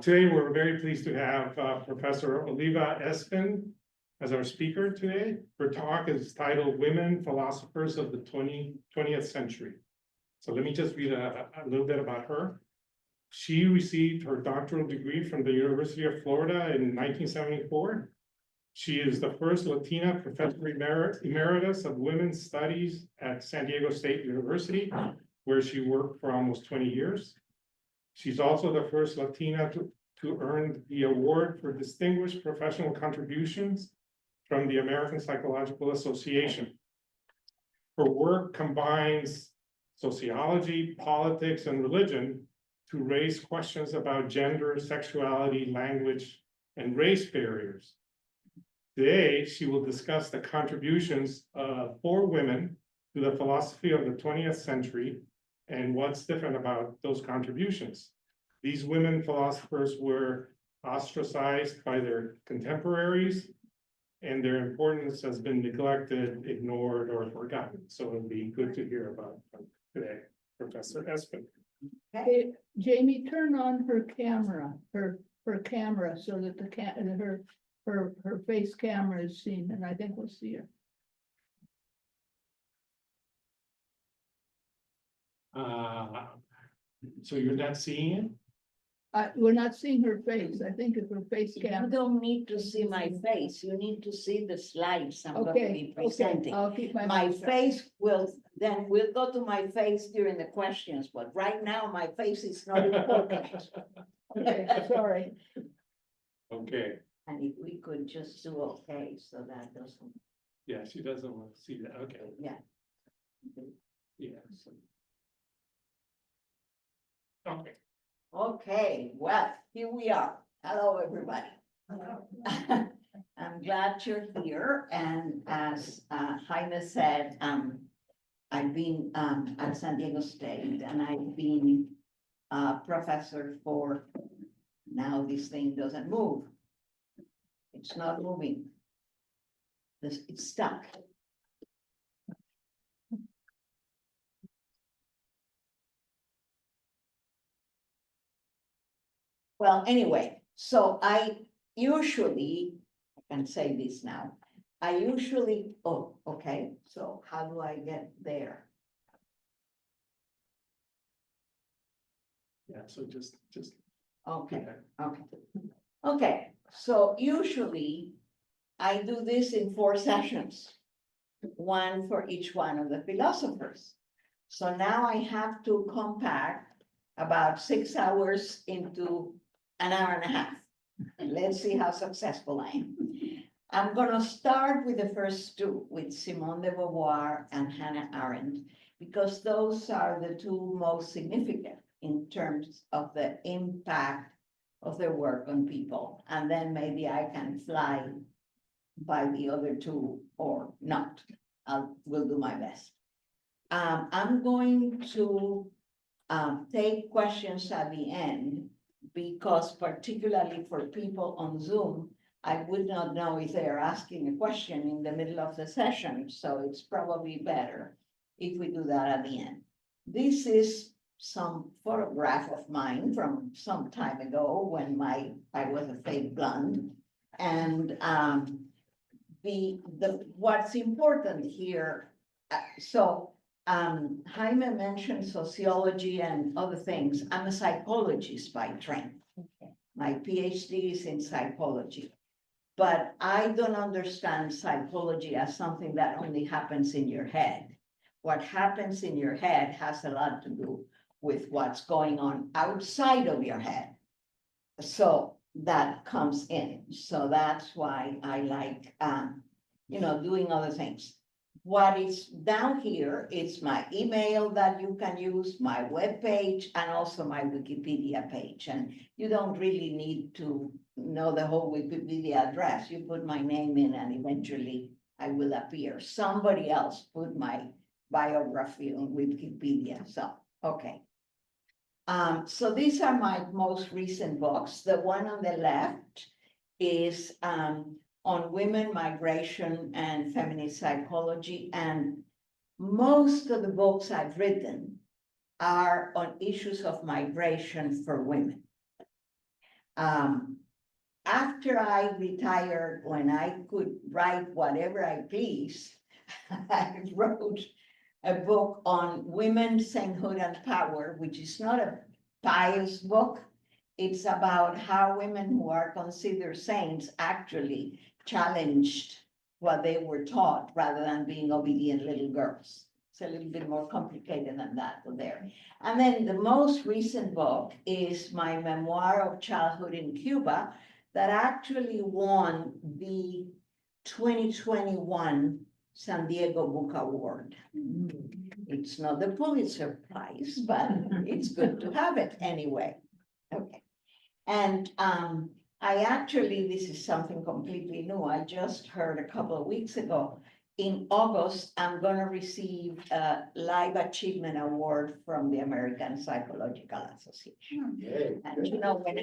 Today, we're very pleased to have Professor Oliva Espin as our speaker today. Her talk is titled Women Philosophers of the 20th Century. So let me just read a little bit about her. She received her doctoral degree from the University of Florida in 1974. She is the first Latina professor emeritus of women's studies at San Diego State University, where she worked for almost 20 years. She's also the first Latina to earn the award for distinguished professional contributions from the American Psychological Association. Her work combines sociology, politics, and religion to raise questions about gender, sexuality, language, and race barriers. Today, she will discuss the contributions for women to the philosophy of the 20th century and what's different about those contributions. These women philosophers were ostracized by their contemporaries, and their importance has been neglected, ignored, or forgotten. So it'll be good to hear about them today, Professor Espin. Hey, Jamie, turn on her camera, her camera, so that her face camera is seen, and I think we'll see her. So you're not seeing it? We're not seeing her face. I think if her face You camera. don't need to see my face, you need to see the slides I'm going to be Okay, presenting. I'll keep my. My mouth shut. face will, then we'll go to my face during the questions, but right now my face is not important. Okay, sorry. Okay, And if we could just do okay, so that doesn't, yeah, she doesn't want to see that, okay, yeah. yeah. Okay. Okay, well, here we are. Hello, everybody. I'm glad you're here, and as Jaime said, I've been at San Diego State, and I've been a professor for, now this thing doesn't move. It's not moving. It's stuck. Well, anyway, so I can say this now. Oh, okay, so how do I get there? Yeah, so just. Okay, yeah. okay, so usually I do this in 4 sessions, one for each one of the philosophers. So now I have to compact about 6 hours into an hour and a half. Let's see how successful I am. I'm gonna start with the first 2, with Simone de Beauvoir and Hannah Arendt, because those are the 2 most significant in terms of the impact of their work on people. And then maybe I can fly by the other 2 or not. Will do my best. I'm going to take questions at the end, because particularly for people on Zoom, I would not know if they are asking a question in the middle of the session, so it's probably better if we do that at the end. This is some photograph of mine from some time ago when I was a fake blonde, and what's important here, Jaime mentioned sociology and other things. I'm a psychologist by training. Okay. My PhD is in psychology, but I don't understand psychology as something that only happens in your head. What happens in your head has a lot to do with what's going on outside of your head. So that comes in. So that's why I like, doing other things. What is down here is my email that you can use, my webpage, and also my Wikipedia page. And you don't really need to know the whole Wikipedia address. You put my name in and eventually I will appear. Somebody else put my biography on Wikipedia, so, okay. So these are my most recent books. The one on the left is on women, migration, and feminist psychology. And most of the books I've written are on issues of migration for women. After I retired, when I could write whatever I please, I wrote a book on women, sainthood, and power, which is not a pious book. It's about how women who are considered saints actually challenged what they were taught rather than being obedient little girls. It's a little bit more complicated than that there. And then the most recent book is my memoir of childhood in Cuba that actually won the 2021 San Diego Book Award. It's not the Pulitzer Prize, but it's good to have it anyway. Okay. And I actually, this is something completely new. I just heard a couple of weeks ago. In August, I'm going to receive a Life Achievement Award from the American Psychological Association. And you know, when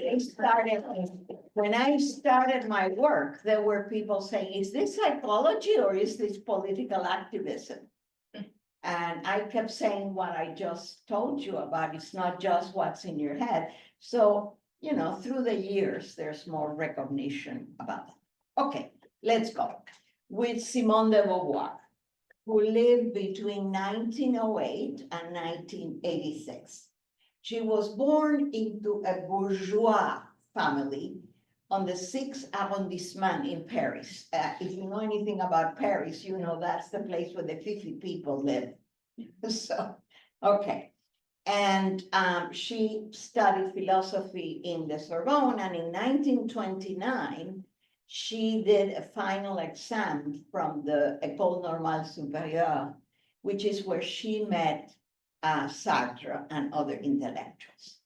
I started my work, there were people saying, is this psychology or is this political activism? And I kept saying what I just told you about. It's not just what's in your head. So, you know, through the years, there's more recognition about that. Okay, let's go with Simone de Beauvoir, who lived between 1908 and 1986. She was born into a bourgeois family on the 6th arrondissement in Paris. If you know anything about Paris, you know that's the place where the 50 people live. So, okay. And she studied philosophy in the Sorbonne, and in 1929, she did a final exam from the École Normale Supérieure, which is where she met Sartre and other intellectuals.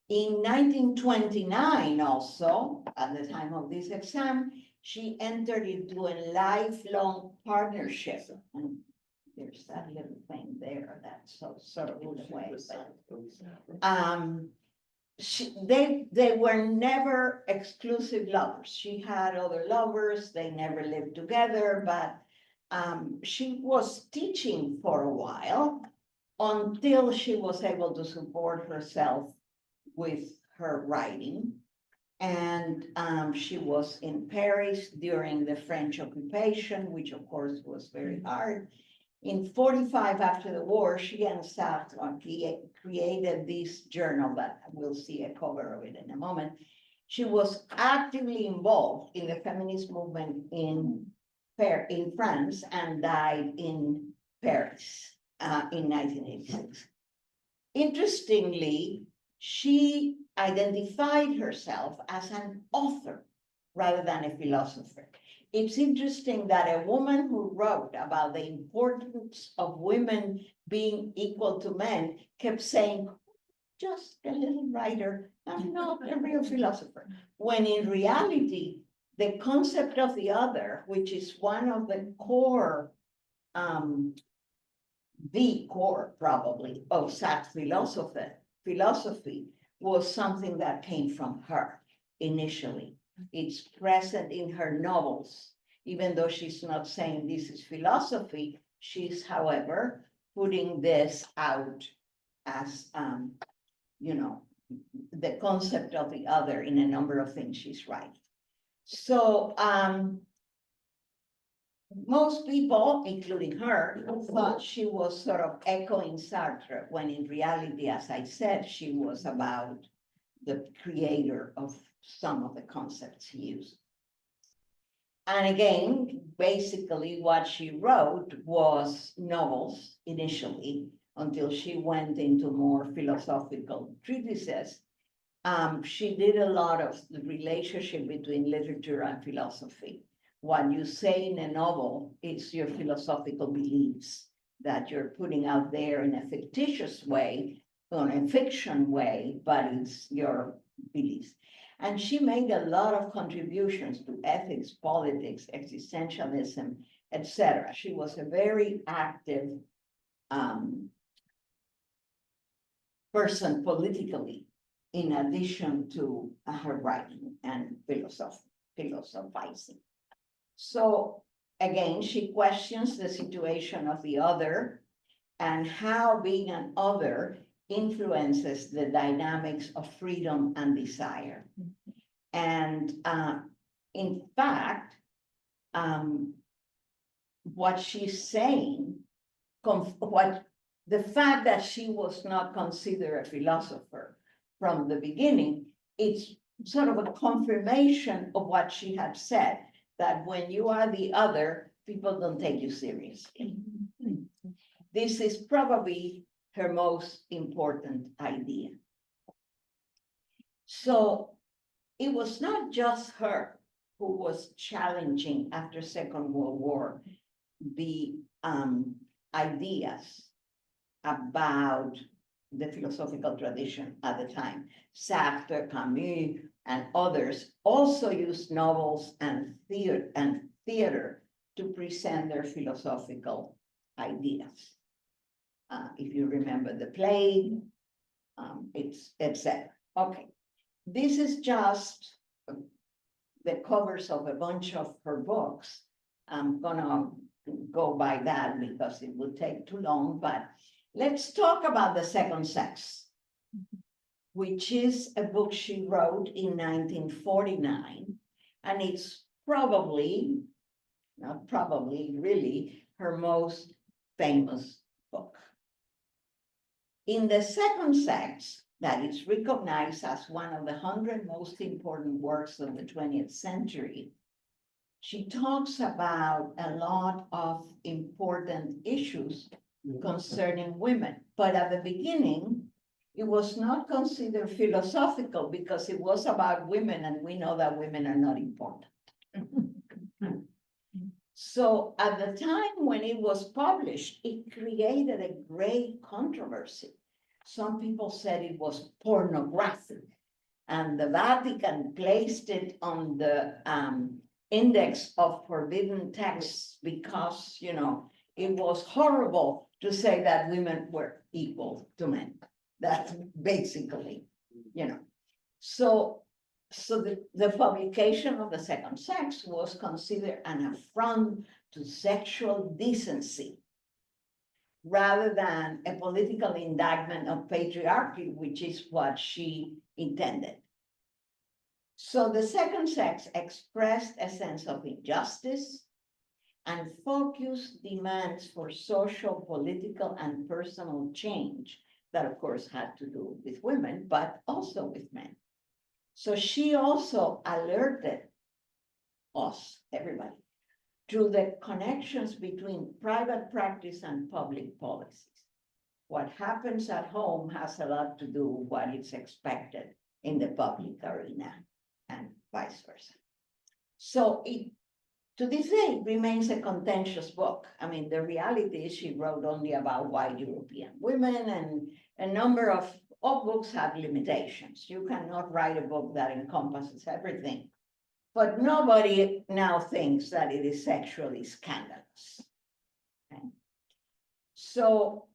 In 1929 also, at the time of this exam, she entered into a lifelong partnership. And there's that little thing there that's so sort of in the way. They were never exclusive lovers. She had other lovers, they never lived together, but she was teaching for a while until she was able to support herself with her writing. And she was in Paris during the French occupation, which of course was very hard. In 45, after the war, she and Sartre created this journal that we'll see a cover of it in a moment. She was actively involved in the feminist movement in France and died in Paris in 1986. Interestingly, she identified herself as an author rather than a philosopher. It's interesting that a woman who wrote about the importance of women being equal to men kept saying, just a little writer, I'm not a real philosopher. When in reality, the concept of the other, which is one of the core probably of Sartre's philosophy was something that came from her initially. It's present in her novels, even though she's not saying this is philosophy. She's, however, putting this out as, you know, the concept of the other in a number of things she's writing. So most people, including her, thought she was sort of echoing Sartre, when in reality, as I said, she was about the creator of some of the concepts he used. And again, basically what she wrote was novels initially, until she went into more philosophical treatises. She did a lot of the relationship between literature and philosophy. What you say in a novel is your philosophical beliefs that you're putting out there in a fictitious way, or in a fiction way, but it's your beliefs. And she made a lot of contributions to ethics, politics, existentialism, etc. She was a very active person politically, in addition to her writing and philosophizing. So again, she questions the situation of the other and how being an other influences the dynamics of freedom and desire. And in fact, what she's saying, the fact that she was not considered a philosopher from the beginning, it's sort of a confirmation of what she had said, that when you are the other, people don't take you seriously. This is probably her most important idea. So it was not just her who was challenging after Second World War the ideas about the philosophical tradition at the time. Sartre, Camus, and others also used novels and theater to present their philosophical ideas. If you remember the play, it's etc. Okay, this is just the covers of a bunch of her books. I'm gonna go by that because it would take too long, but let's talk about The Second Sex, which is a book she wrote in 1949, and it's probably, not probably, really her most famous book. In The Second Sex, that is recognized as one of the 100 most important works of the 20th century, she talks about a lot of important issues concerning women. But at the beginning, it was not considered philosophical because it was about women, and we know that women are not important. So at the time when it was published, it created a great controversy. Some people said it was pornographic, and the Vatican placed it on the index of forbidden texts because, you know, it was horrible to say that women were equal to men. That's basically, you know. So the publication of The Second Sex was considered an affront to sexual decency rather than a political indictment of patriarchy, which is what she intended. So The Second Sex expressed a sense of injustice and focused demands for social, political, and personal change that, of course, had to do with women, but also with men. So she also alerted us, everybody, to the connections between private practice and public policies. What happens at home has a lot to do with what is expected in the public arena and vice versa. So to this day, it remains a contentious book. I mean, the reality is she wrote only about white European women, and a number of books have limitations. You cannot write a book that encompasses everything. But nobody now thinks that it is sexually scandalous. Okay? So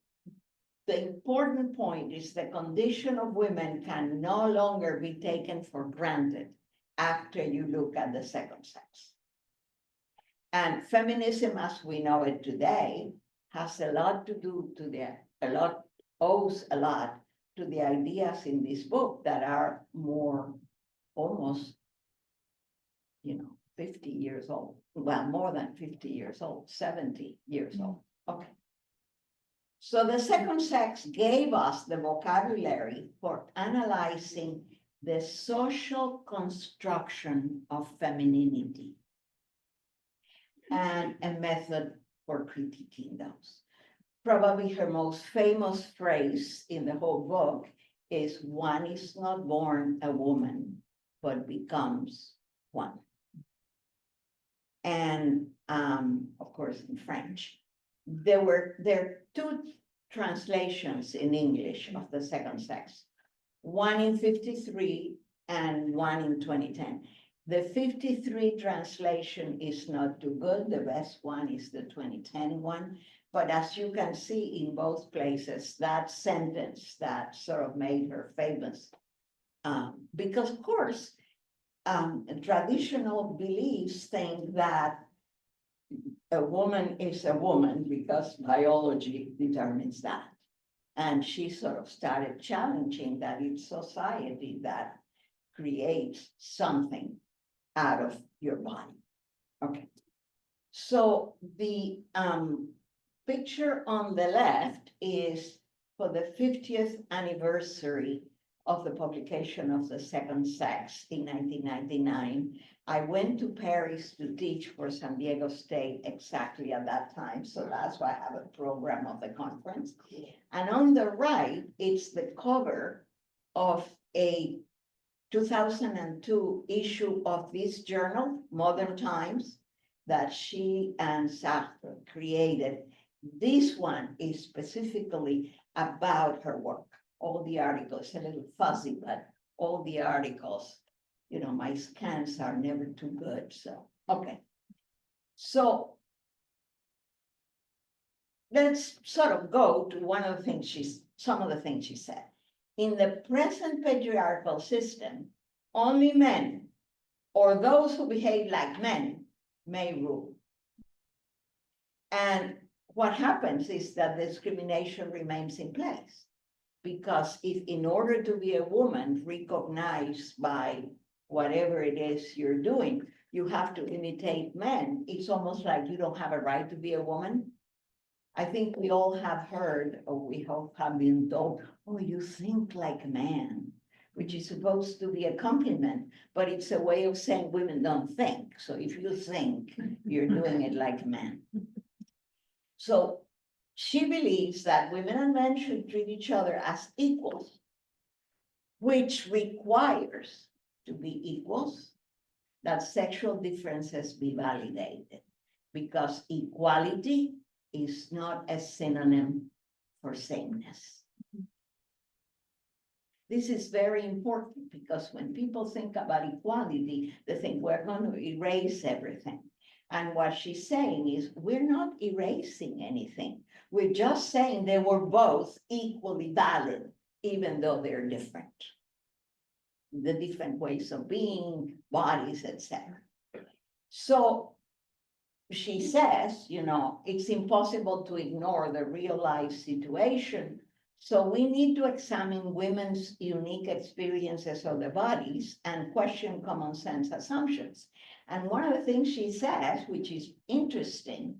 the important point is the condition of women can no longer be taken for granted after you look at The Second Sex. And feminism as we know it today has a lot to do owes a lot to the ideas in this book that are more almost, 50 years old. Well, more than 50 years old, 70 years old. Okay. So The Second Sex gave us the vocabulary for analyzing the social construction of femininity and a method for critiquing those. Probably her most famous phrase in the whole book is, "One is not born a woman, but becomes one." And of course, in French. There are two translations in English of The Second Sex, one in 1953 and one in 2010. The 1953 translation is not too good. The best one is the 2010 one. But as you can see in both places, that sentence that sort of made her famous, because of course, traditional beliefs think that a woman is a woman because biology determines that. And she sort of started challenging that it's society that creates something out of your body. Okay. So the picture on the left is for the 50th anniversary of the publication of The Second Sex in 1999. I went to Paris to teach for San Diego State exactly at that time, so that's why I have a program of the conference. And on the right, it's the cover of a 2002 issue of this journal, Modern Times, that she and Sartre created. This one is specifically about her work. All the articles, a little fuzzy, but all the articles, you know, my scans are never too good, so, okay. So let's sort of go to one of the things some of the things she said. In the present patriarchal system, only men or those who behave like men may rule. And what happens is that discrimination remains in place. Because if in order to be a woman recognized by whatever it is you're doing, you have to imitate men, it's almost like you don't have a right to be a woman. I think we all have heard, or we have been told, oh, you think like a man, which is supposed to be a compliment, but it's a way of saying women don't think. So if you think, you're doing it like a man. So she believes that women and men should treat each other as equals, which requires to be equals, that sexual differences be validated, because equality is not a synonym for sameness. This is very important because when people think about equality, they think we're going to erase everything. And what she's saying is we're not erasing anything. We're just saying they were both equally valid, even though they're different. The different ways of being, bodies, etc. So she says, you know, it's impossible to ignore the real life situation. So we need to examine women's unique experiences of their bodies and question common sense assumptions. And one of the things she says, which is interesting,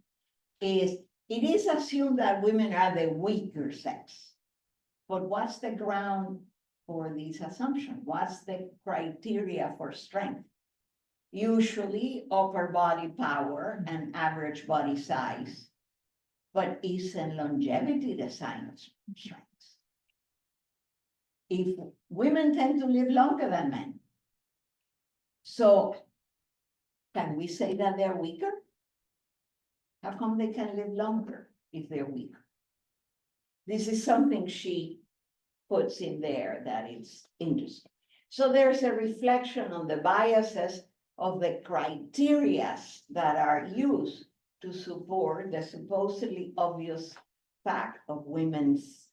is it is assumed that women are the weaker sex. But what's the ground for this assumption? What's the criteria for strength? Usually upper body power and average body size. But isn't longevity the sign of strength? If women tend to live longer than men, so can we say that they're weaker? How come they can live longer if they're weaker? This is something she puts in there that is interesting. So there's a reflection on the biases of the criteria that are used to support the supposedly obvious fact of women's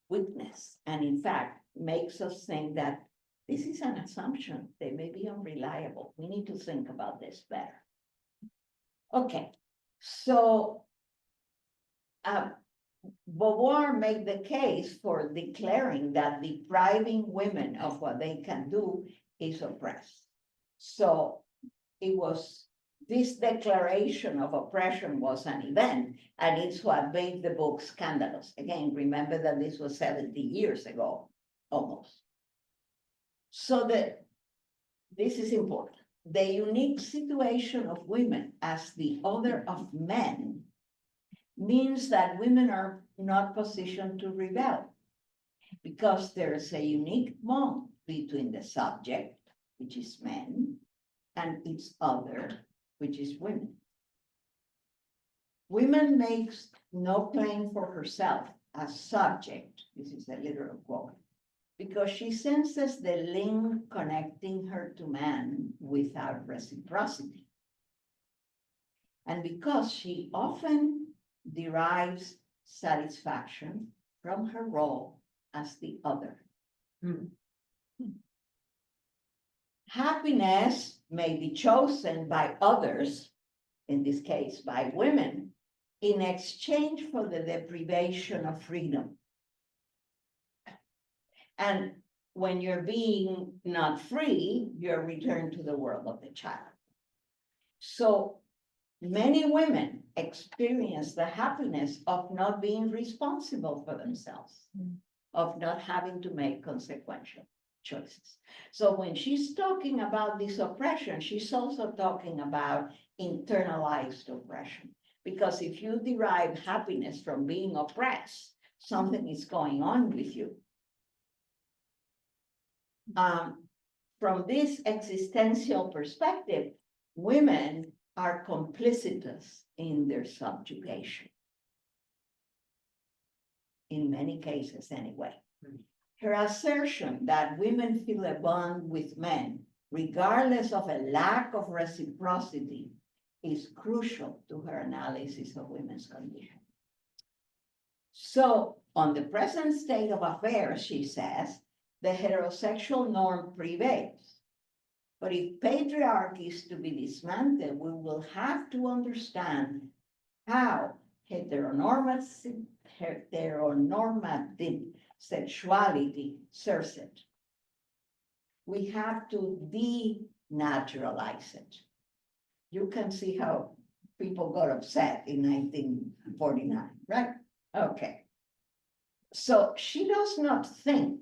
weakness, and in fact makes us think that this is an assumption. They may be unreliable. We need to think about this better. Okay, so Beauvoir made the case for declaring that depriving women of what they can do is oppressed. So it was this declaration of oppression was an event, and it's what made the book scandalous. Again, remember that this was 70 years ago, almost. So this is important. The unique situation of women as the other of men means that women are not positioned to rebel, because there's a unique bond between the subject, which is men, and its other, which is women. Women makes no claim for herself as subject, this is a literal quote, because she senses the link connecting her to man without reciprocity. And because she often derives satisfaction from her role as the other. Happiness may be chosen by others, in this case by women, in exchange for the deprivation of freedom. And when you're being not free, you're returned to the world of the child. So many women experience the happiness of not being responsible for themselves, of not having to make consequential choices. So when she's talking about this oppression, she's also talking about internalized oppression. Because if you derive happiness from being oppressed, something is going on with you. From this existential perspective, women are complicitous in their subjugation. In many cases, anyway. Her assertion that women feel a bond with men, regardless of a lack of reciprocity, is crucial to her analysis of women's condition. So, on the present state of affairs, she says, the heterosexual norm prevails. But if patriarchy is to be dismantled, we will have to understand how heteronormative sexuality serves it. We have to denaturalize it. You can see how people got upset in 1949, right? Okay. So she does not think,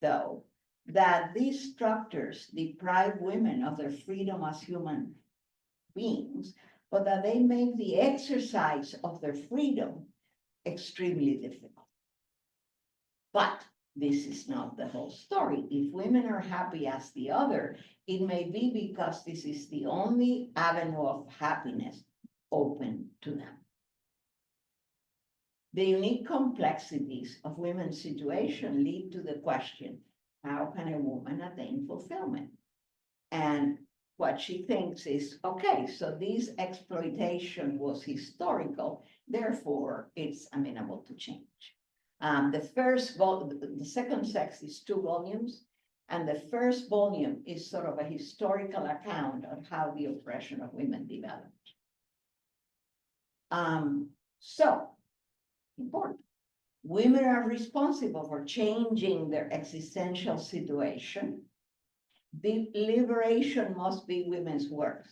though, that these structures deprive women of their freedom as human beings, but that they make the exercise of their freedom extremely difficult. But this is not the whole story. If women are happy as the other, it may be because this is the only avenue of happiness open to them. The unique complexities of women's situation lead to the question, how can a woman attain fulfillment? And what she thinks is, okay, so this exploitation was historical, therefore it's amenable to change. The second sex is 2 volumes, and the first volume is sort of a historical account of how the oppression of women developed. So, important. Women are responsible for changing their existential situation. The liberation must be women's work.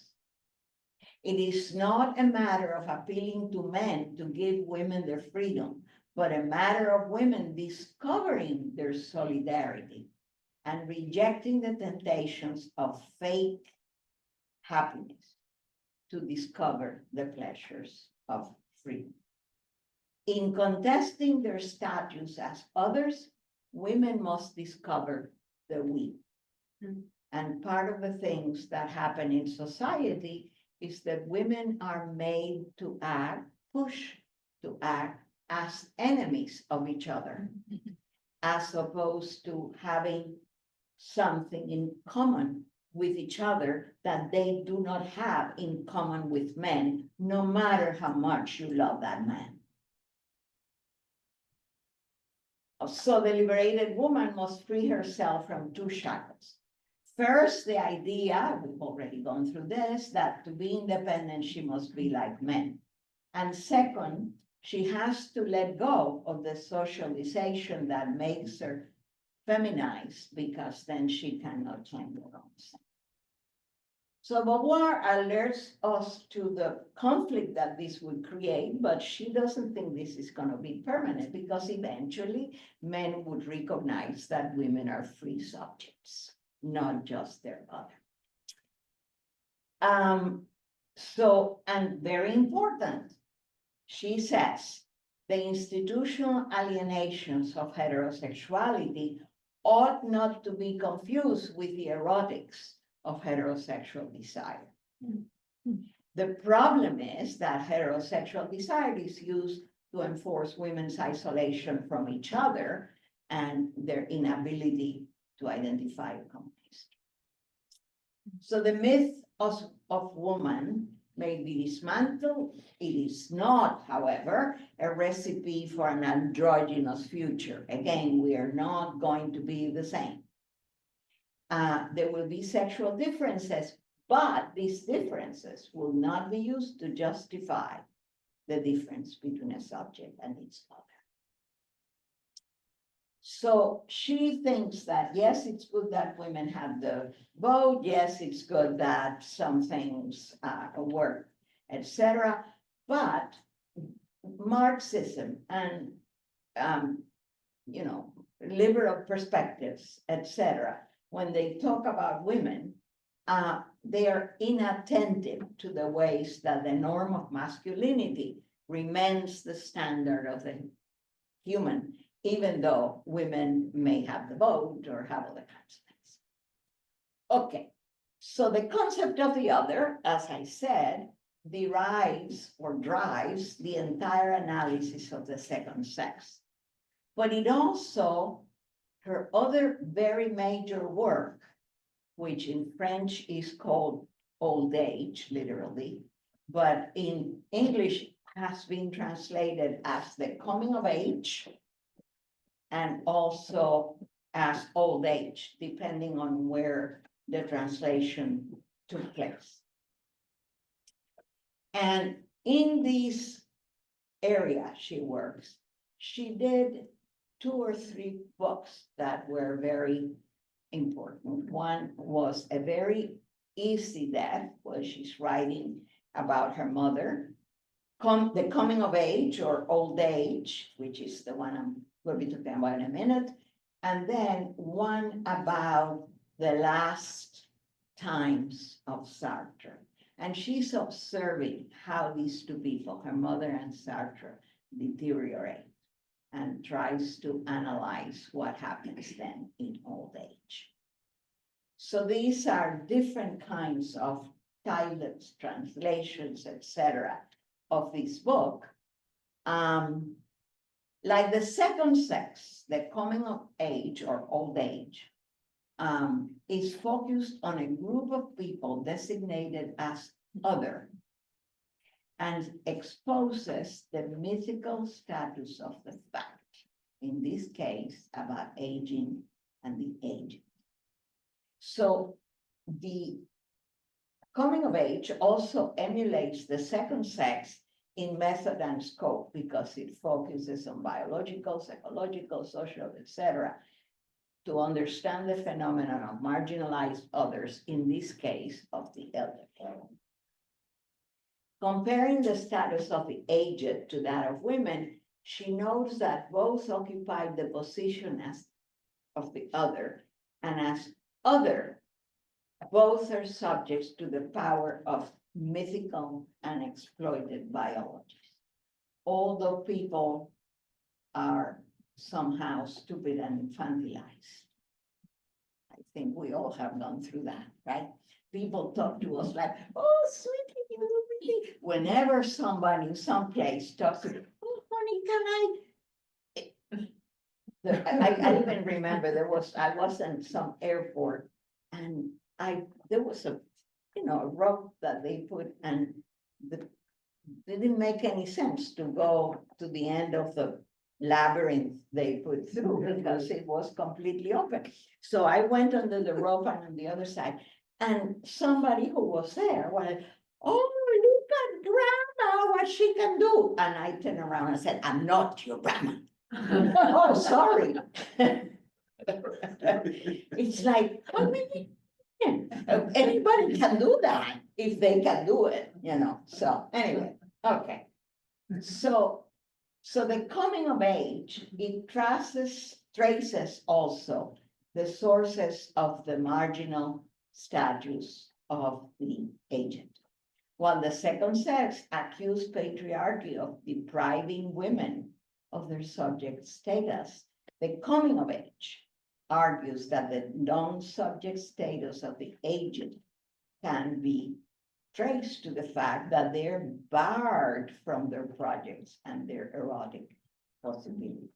It is not a matter of appealing to men to give women their freedom, but a matter of women discovering their solidarity and rejecting the temptations of fake happiness to discover the pleasures of freedom. In contesting their status as others, women must discover the we. And part of the things that happen in society is that women are made to act, push to act as enemies of each other, as opposed to having something in common with each other that they do not have in common with men, no matter how much you love that man. So the liberated woman must free herself from 2 shackles. First, the idea, we've already gone through this, that to be independent, she must be like men. And second, she has to let go of the socialization that makes her feminized, because then she cannot claim her own self. So Beauvoir alerts us to the conflict that this would create, but she doesn't think this is going to be permanent, because eventually men would recognize that women are free subjects, not just their other. And very important, she says, the institutional alienations of heterosexuality ought not to be confused with the erotics of heterosexual desire. The problem is that heterosexual desire is used to enforce women's isolation from each other and their inability to identify a common history. So the myth of woman may be dismantled. It is not, however, a recipe for an androgynous future. Again, we are not going to be the same. There will be sexual differences, but these differences will not be used to justify the difference between a subject and its other. So she thinks that, yes, it's good that women have the vote, yes, it's good that some things work, etc. But Marxism and, you know, liberal perspectives, etc., when they talk about women, they are inattentive to the ways that the norm of masculinity remains the standard of the human, even though women may have the vote or have other kinds of things. Okay, so the concept of the other, as I said, derives or drives the entire analysis of the second sex. But it also, her other very major work, which in French is called old age, literally, but in English has been translated as the coming of age and also as old age, depending on where the translation took place. And in this area she works, she did 2 or 3 books that were very important. One was A Very Easy Death, where she's writing about her mother, the coming of age or old age, which is the one I'm going to be talking about in a minute, and then one about the last times of Sartre. And she's observing how these 2 people, her mother and Sartre, deteriorate, and tries to analyze what happens then in old age. So these are different kinds of titles, translations, etc., of this book. Like the second sex, the coming of age or old age, is focused on a group of people designated as other, and exposes the mythical status of the fact, in this case, about aging and the aged. So the coming of age also emulates the second sex in method and scope, because it focuses on biological, psychological, social, etc., to understand the phenomenon of marginalized others, in this case of the elderly. Comparing the status of the aged to that of women, she notes that both occupy the position as of the other, and as other, both are subjects to the power of mythical and exploited biology. Although people are somehow stupid and infantilized. I think we all have gone through that, right? People talk to us like, oh, sweetie, you really. Whenever somebody in some place talks to me, oh, honey, I even remember I was in some airport, and there was a rope that they put, and it didn't make any sense to go to the end of the labyrinth they put through, because it was completely open. So I went under the rope and on the other side, and somebody who was there went, oh, look at grandma, what she can do. And I turned around and said, I'm not your grandma. Oh, sorry. It's like, how many? Anybody can do that if they can do it, so anyway, okay. So the coming of age, it traces also the sources of the marginal status of the aged. While the second sex accused patriarchy of depriving women of their subject status, the coming of age argues that the non-subject status of the aged can be traced to the fact that they're barred from their projects and their erotic possibilities.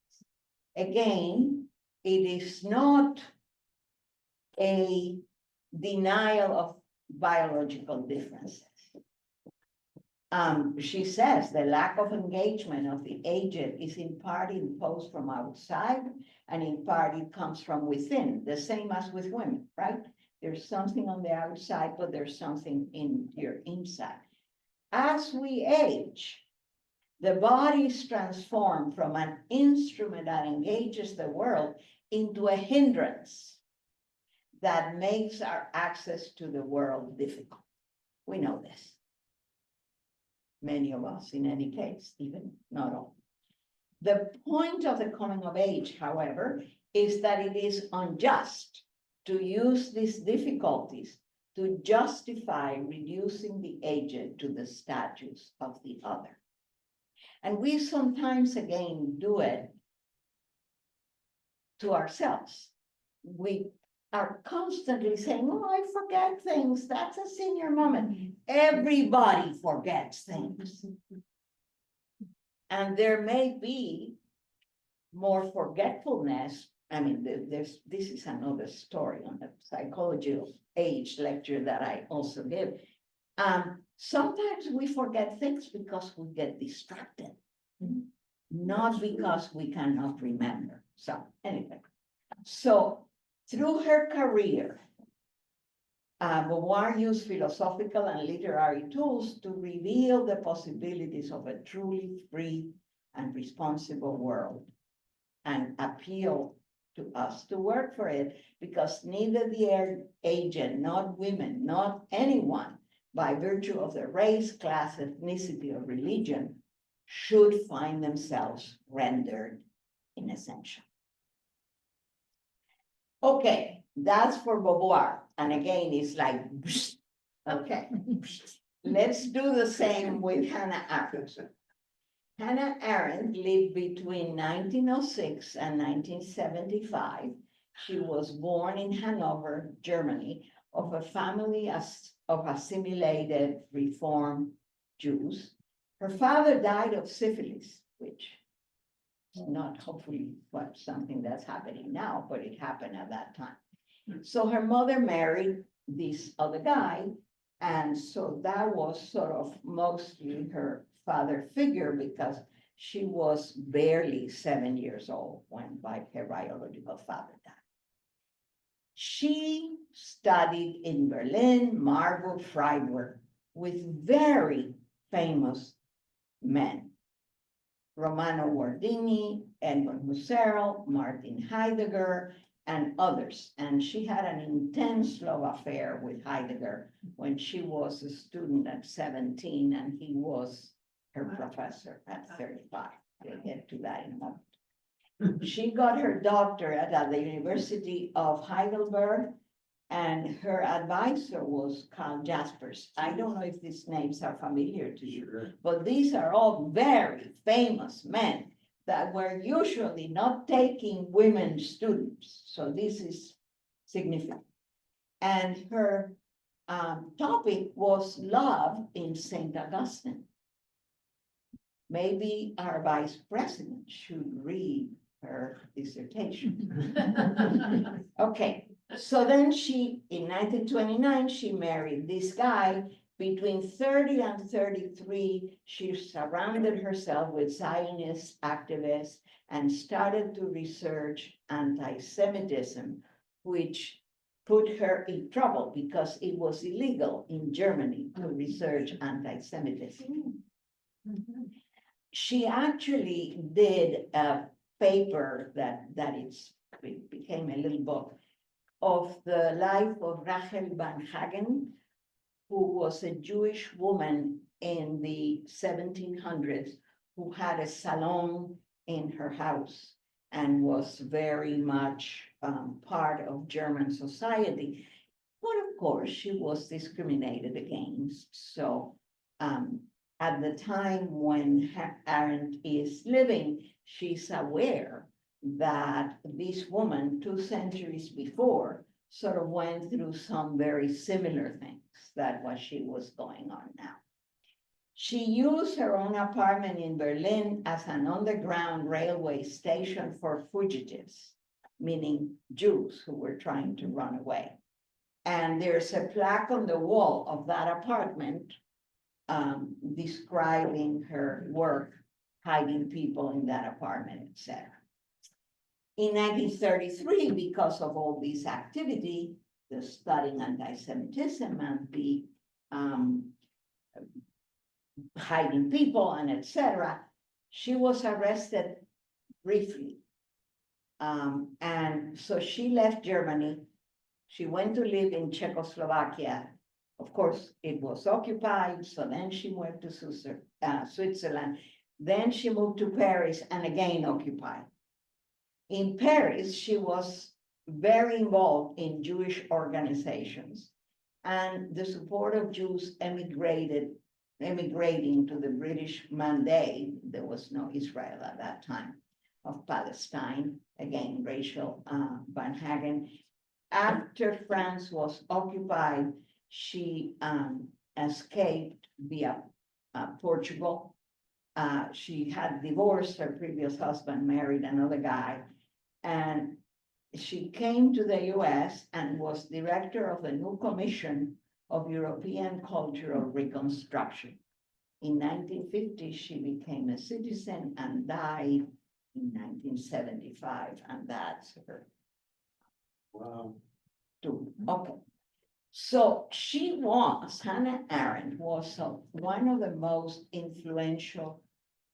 Again, it is not a denial of biological differences. She says the lack of engagement of the aged is in part imposed from outside, and in part it comes from within, the same as with women, right? There's something on the outside, but there's something in your inside. As we age, The body is transformed from an instrument that engages the world into a hindrance that makes our access to the world difficult. We know this. Many of us, in any case, even not all. The point of the coming of age, however, is that it is unjust to use these difficulties to justify reducing the aged to the status of the other. And we sometimes, again, do it to ourselves. We are constantly saying, oh, I forget things. That's a senior moment. Everybody forgets things. And there may be more forgetfulness. I mean, this is another story on the psychology of age lecture that I also give. Sometimes we forget things because we get distracted, not because we cannot remember. So anyway, so through her career, Beauvoir used philosophical and literary tools to reveal the possibilities of a truly free and responsible world and appeal to us to work for it, because neither the aged, not women, not anyone, by virtue of their race, class, ethnicity, or religion, should find themselves rendered inessential. Okay, that's for Beauvoir. And again, it's like, okay, let's do the same with Hannah Arendt. Hannah Arendt lived between 1906 and 1975. She was born in Hanover, Germany, of a family of assimilated Reform Jews. Her father died of syphilis, which is not hopefully something that's happening now, but it happened at that time. So her mother married this other guy, and so that was sort of mostly her father figure, because she was barely 7 years old when her biological father died. She studied in Berlin, Marburg, Freiburg, with very famous men: Romano Guardini, Edmund Husserl, Martin Heidegger, and others. And she had an intense love affair with Heidegger when she was a student at 17, and he was her professor at 35. We'll get to that in a moment. She got her doctorate at the University of Heidelberg, and her advisor was Karl Jaspers. I don't know if these names are familiar to you, but these are all very famous men that were usually not taking women students. So this is significant. And her topic was love in St. Augustine. Maybe our vice president should read her dissertation. Okay, so then in 1929, she married this guy. Between 30 and 33, she surrounded herself with Zionist activists and started to research anti-Semitism, which put her in trouble because it was illegal in Germany to research anti-Semitism. She actually did a paper that it became a little book of the life of Rachel Van Hagen, who was a Jewish woman in the 1700s who had a salon in her house and was very much part of German society. But of course, she was discriminated against. So at the time when Arendt is living, she's aware that this woman 2 centuries before sort of went through some very similar things that what she was going on now. She used her own apartment in Berlin as an underground railway station for fugitives, meaning Jews who were trying to run away. And there's a plaque on the wall of that apartment describing her work, hiding people in that apartment, etc. In 1933, because of all this activity, the studying anti-Semitism and the hiding people and etc. She was arrested briefly. And so she left Germany. She went to live in Czechoslovakia. Of course, it was occupied, so then she went to Switzerland. Then she moved to Paris and again occupied. In Paris, she was very involved in Jewish organizations, and the support of Jews emigrating to the British Mandate. There was no Israel at that time, of Palestine, again, Rachel Van Hagen. After France was occupied, she escaped via Portugal. She had divorced her previous husband, married another guy, and she came to the US and was director of the new Commission of European Cultural Reconstruction. In 1950, she became a citizen and died in 1975, and that's her. Wow. Okay. So Hannah Arendt was one of the most influential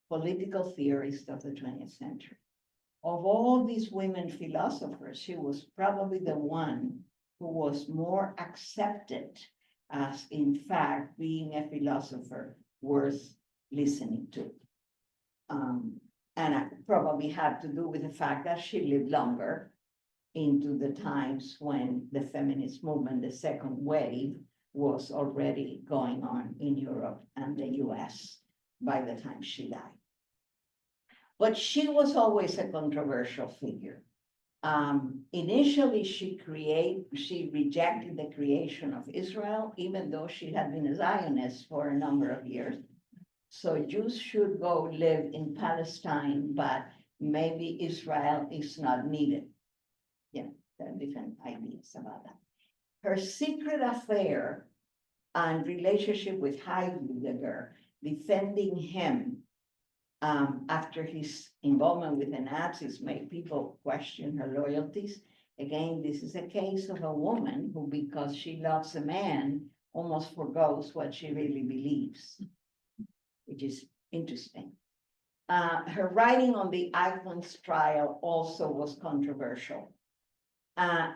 political theorists of the 20th century. Of all these women philosophers, she was probably the one who was more accepted as, in fact, being a philosopher worth listening to. And it probably had to do with the fact that she lived longer into the times when the feminist movement, the second wave, was already going on in Europe and the US by the time she died. But she was always a controversial figure. Initially, she rejected the creation of Israel, even though she had been a Zionist for a number of years. So Jews should go live in Palestine, but maybe Israel is not needed. Yeah, there are different ideas about that. Her secret affair and relationship with Heidegger, defending him after his involvement with the Nazis, made people question her loyalties. Again, this is a case of a woman who, because she loves a man, almost forgoes what she really believes, which is interesting. Her writing on the Eichmann's trial also was controversial.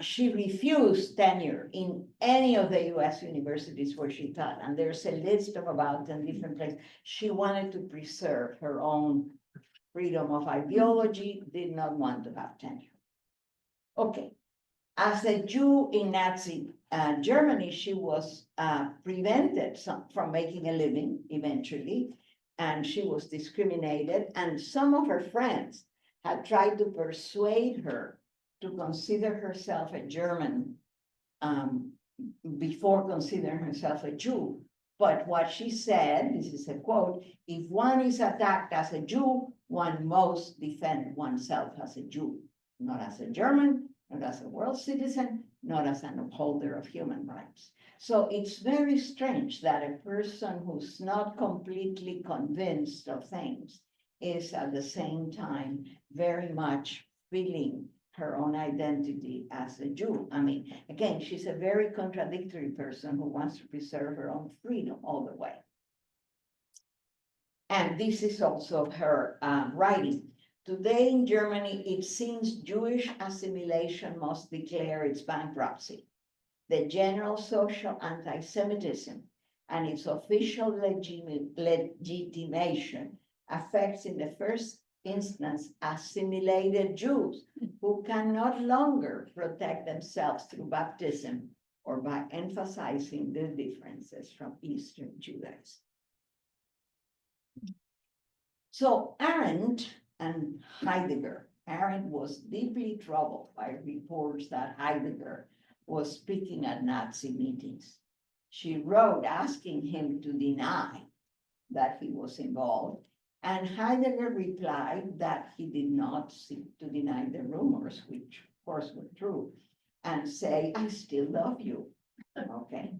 She refused tenure in any of the US universities where she taught, and there's a list of about 10 different places. She wanted to preserve her own freedom of ideology, did not want to have tenure. Okay, as a Jew in Nazi Germany, she was prevented from making a living eventually, and she was discriminated, and some of her friends had tried to persuade her to consider herself a German before considering herself a Jew. But what she said, this is a quote, if one is attacked as a Jew, one must defend oneself as a Jew, not as a German, not as a world citizen, not as an upholder of human rights. So it's very strange that a person who's not completely convinced of things is at the same time very much feeling her own identity as a Jew. I mean, again, she's a very contradictory person who wants to preserve her own freedom all the way. And this is also her writing. Today in Germany, it seems Jewish assimilation must declare its bankruptcy. The general social anti-Semitism and its official legitimation affects in the first instance assimilated Jews who can no longer protect themselves through baptism or by emphasizing the differences from Eastern Judaism. So Arendt and Heidegger. Arendt was deeply troubled by reports that Heidegger was speaking at Nazi meetings. She wrote asking him to deny that he was involved, and Heidegger replied that he did not seek to deny the rumors, which of course were true, and say, I still love you. Okay.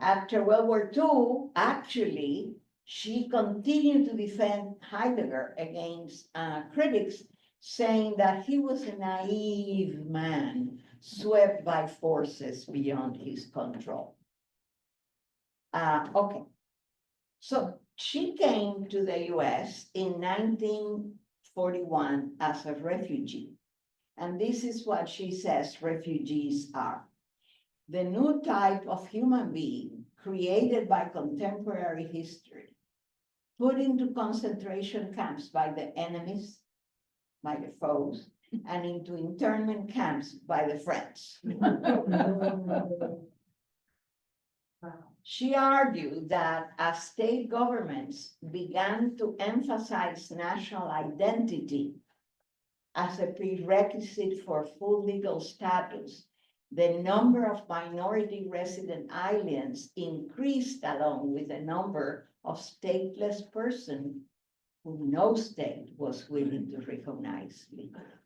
After World War II, actually, she continued to defend Heidegger against critics, saying that he was a naive man, swept by forces beyond his control. Okay. So She came to the US in 1941 as a refugee. And this is what she says refugees are: the new type of human being created by contemporary history, put into concentration camps by the enemies, by the foes, and into internment camps by the friends. She argued that as state governments began to emphasize national identity as a prerequisite for full legal status, the number of minority resident aliens increased along with the number of stateless persons who no state was willing to recognize legally.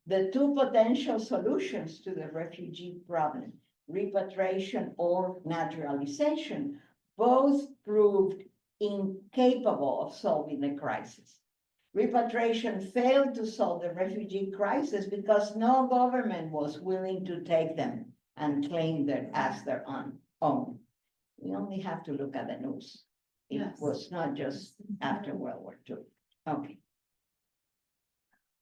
The two potential solutions to the refugee problem, repatriation or naturalization, both proved incapable of solving the crisis. Repatriation failed to solve the refugee crisis because no government was willing to take them and claim them as their own. We only have to look at the news. It Yes. was not just after World War II. Okay.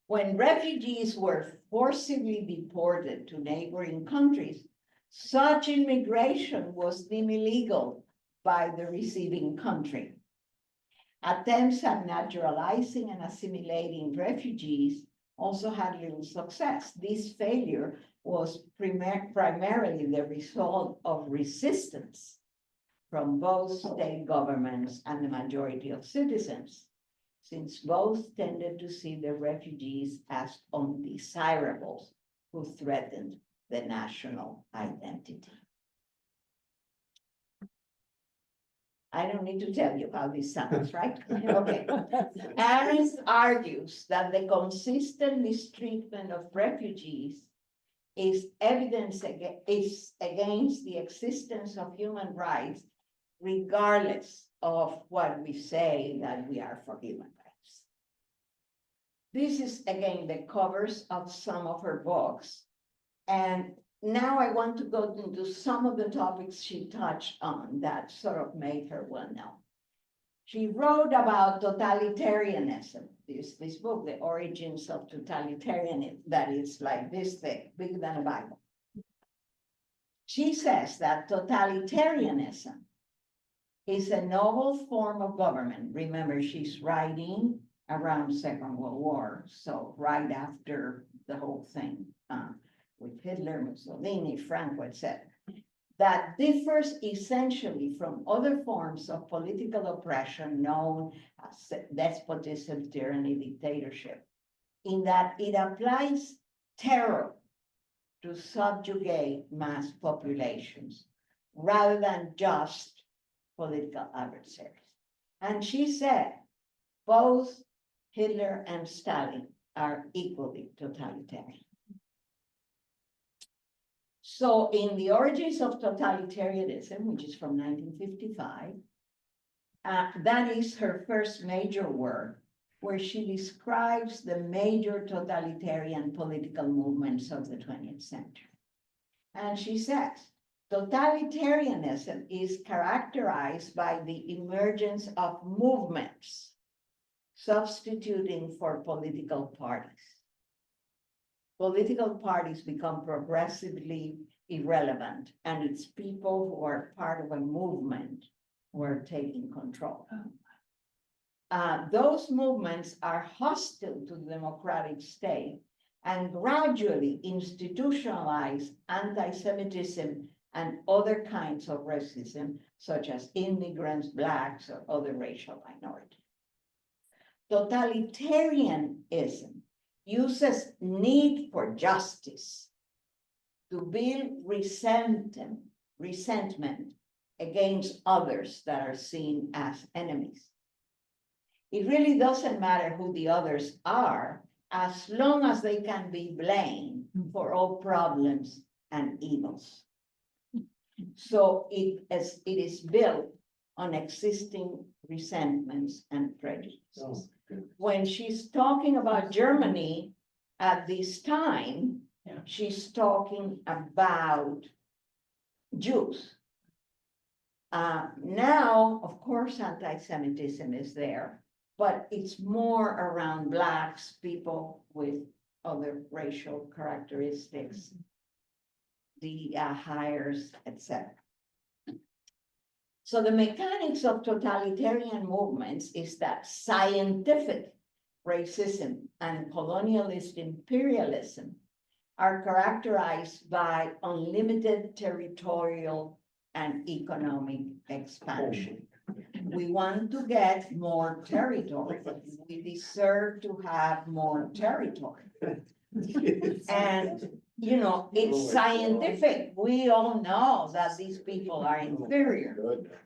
When refugees were forcibly deported to neighboring countries, such immigration was deemed illegal by the receiving country. Attempts at naturalizing and assimilating refugees also had little success. This failure was primarily the result of resistance from both state governments and the majority of citizens, since both tended to see the refugees as undesirables who threatened the national identity. I don't need to tell you how this sounds, right? Okay. Arendt argues that the consistent mistreatment of refugees is evidence against the existence of human rights, regardless of what we say that we are for human rights. This is again the covers of some of her books. And now I want to go into some of the topics she touched on that sort of made her well known. She wrote about totalitarianism, this book, The Origins of Totalitarianism, that is like this thick, bigger than a Bible. She says that totalitarianism is a novel form of government. Remember, she's writing around Second World War, so right after the whole thing with Hitler, Mussolini, Franco, etc., that differs essentially from other forms of political oppression known as despotism, tyranny, dictatorship, in that it applies terror to subjugate mass populations rather than just political adversaries. And she said both Hitler and Stalin are equally totalitarian. So in The Origins of Totalitarianism, which is from 1955, that is her first major work, where she describes the major totalitarian political movements of the 20th century. And she says, totalitarianism is characterized by the emergence of movements substituting for political parties. Political parties become progressively irrelevant, and it's people who are part of a movement who are taking control. Those movements are hostile to the democratic state and gradually institutionalize anti-Semitism and other kinds of racism, such as immigrants, Blacks, or other racial minorities. Totalitarianism uses need for justice to build resentment against others that are seen as enemies. It really doesn't matter who the others are, as long as they can be blamed for all problems and evils. So it is built on existing resentments and prejudices. When she's talking about Germany at this time, she's talking about Jews. Now, of course, anti-Semitism is there, but it's more around Blacks, people with other racial characteristics, the hires, etc. So the mechanics of totalitarian movements is that scientific racism and colonialist imperialism are characterized by unlimited territorial and economic expansion. We want to get more territory. We deserve to have more territory. And, you know, it's scientific. We all know that these people are inferior.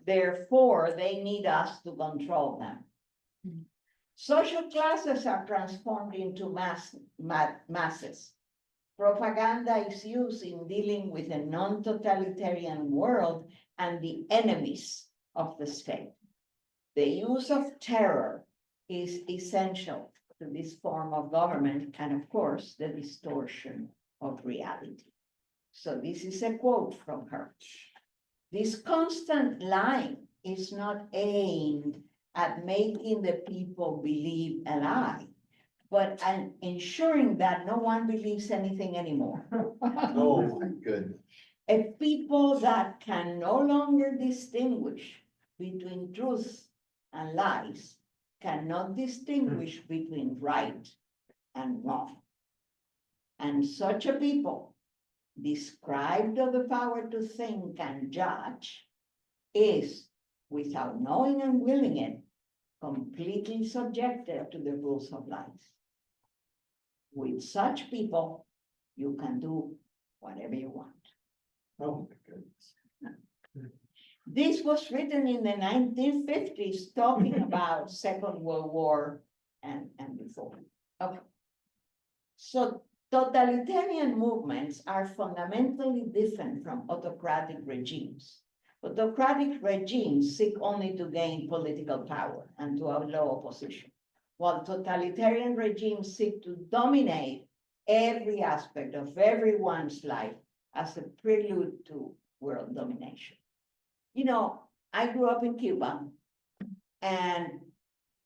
Therefore, they need us to control them. Social classes are transformed into masses. Propaganda is used in dealing with a non-totalitarian world and the enemies of the state. The use of terror is essential to this form of government and, of course, the distortion of reality. So this is a quote from her. This constant lying is not aimed at making the people believe a lie, but ensuring that no one believes anything anymore. Oh, my goodness. A people that can no longer distinguish between truth and lies cannot distinguish between right and wrong. And such a people, deprived of the power to think and judge, is, without knowing and willing it, completely subjected to the rules of life. With such people, you can do whatever you want. Oh, my goodness. This was written in the 1950s, talking about Second World War and before. Okay. So totalitarian movements are fundamentally different from autocratic regimes. Autocratic regimes seek only to gain political power and to outlaw opposition, while totalitarian regimes seek to dominate every aspect of everyone's life as a prelude to world domination. You know, I grew up in Cuba, and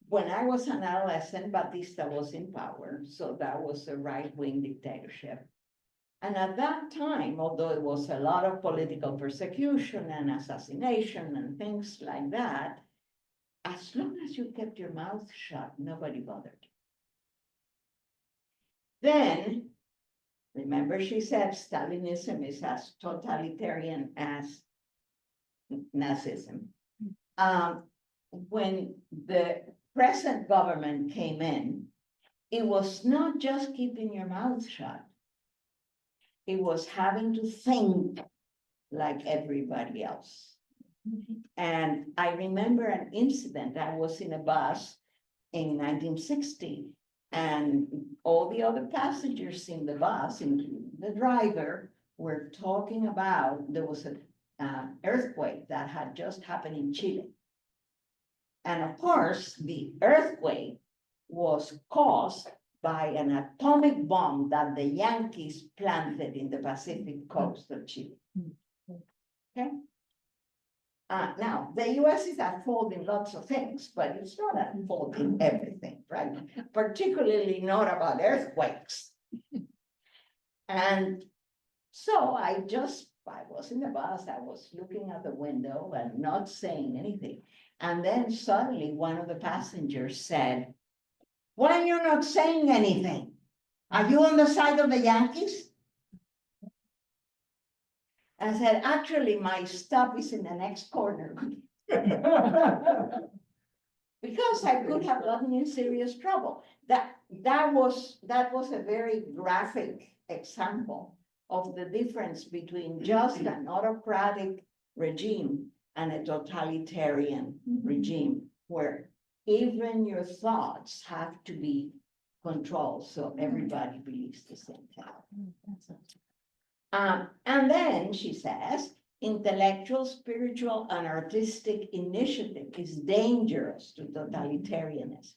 when I was an adolescent, Batista was in power, so that was a right-wing dictatorship. And at that time, although it was a lot of political persecution and assassination and things like that, as long as you kept your mouth shut, nobody bothered you. Then, remember she said Stalinism is as totalitarian as Nazism. When the present government came in, it was not just keeping your mouth shut. It was having to think like everybody else. And I remember an incident. I was in a bus in 1960, and all the other passengers in the bus, including the driver, were talking about, there was an earthquake that had just happened in Chile. And of course, the earthquake was caused by an atomic bomb that the Yankees planted in the Pacific coast of Chile. Okay? Now, the US is at fault in lots of things, but it's not at fault in everything, right? Particularly not about earthquakes. And so I was in the bus, I was looking at the window and not saying anything. And then suddenly one of the passengers said, "Why are you not saying anything? Are you on the side of the Yankees?" I said, "Actually, my stop is in the next corner." Because I could have gotten in serious trouble. That was a very graphic example of the difference between just an autocratic regime and a totalitarian regime, where even your thoughts have to be controlled, so everybody believes the same thing. And then she says, intellectual, spiritual, and artistic initiative is dangerous to totalitarianism.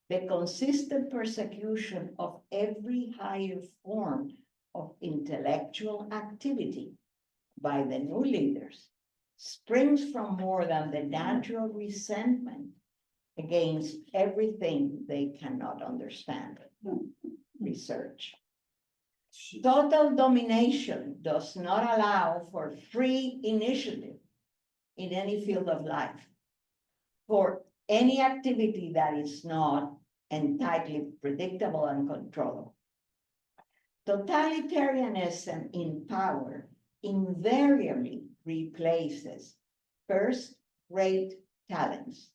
The consistent persecution of every higher form of intellectual activity by the new leaders springs from more than the natural resentment against everything they cannot understand. Research. Total domination does not allow for free initiative in any field of life, for any activity that is not entirely predictable and controllable. Totalitarianism in power invariably replaces first-rate talents,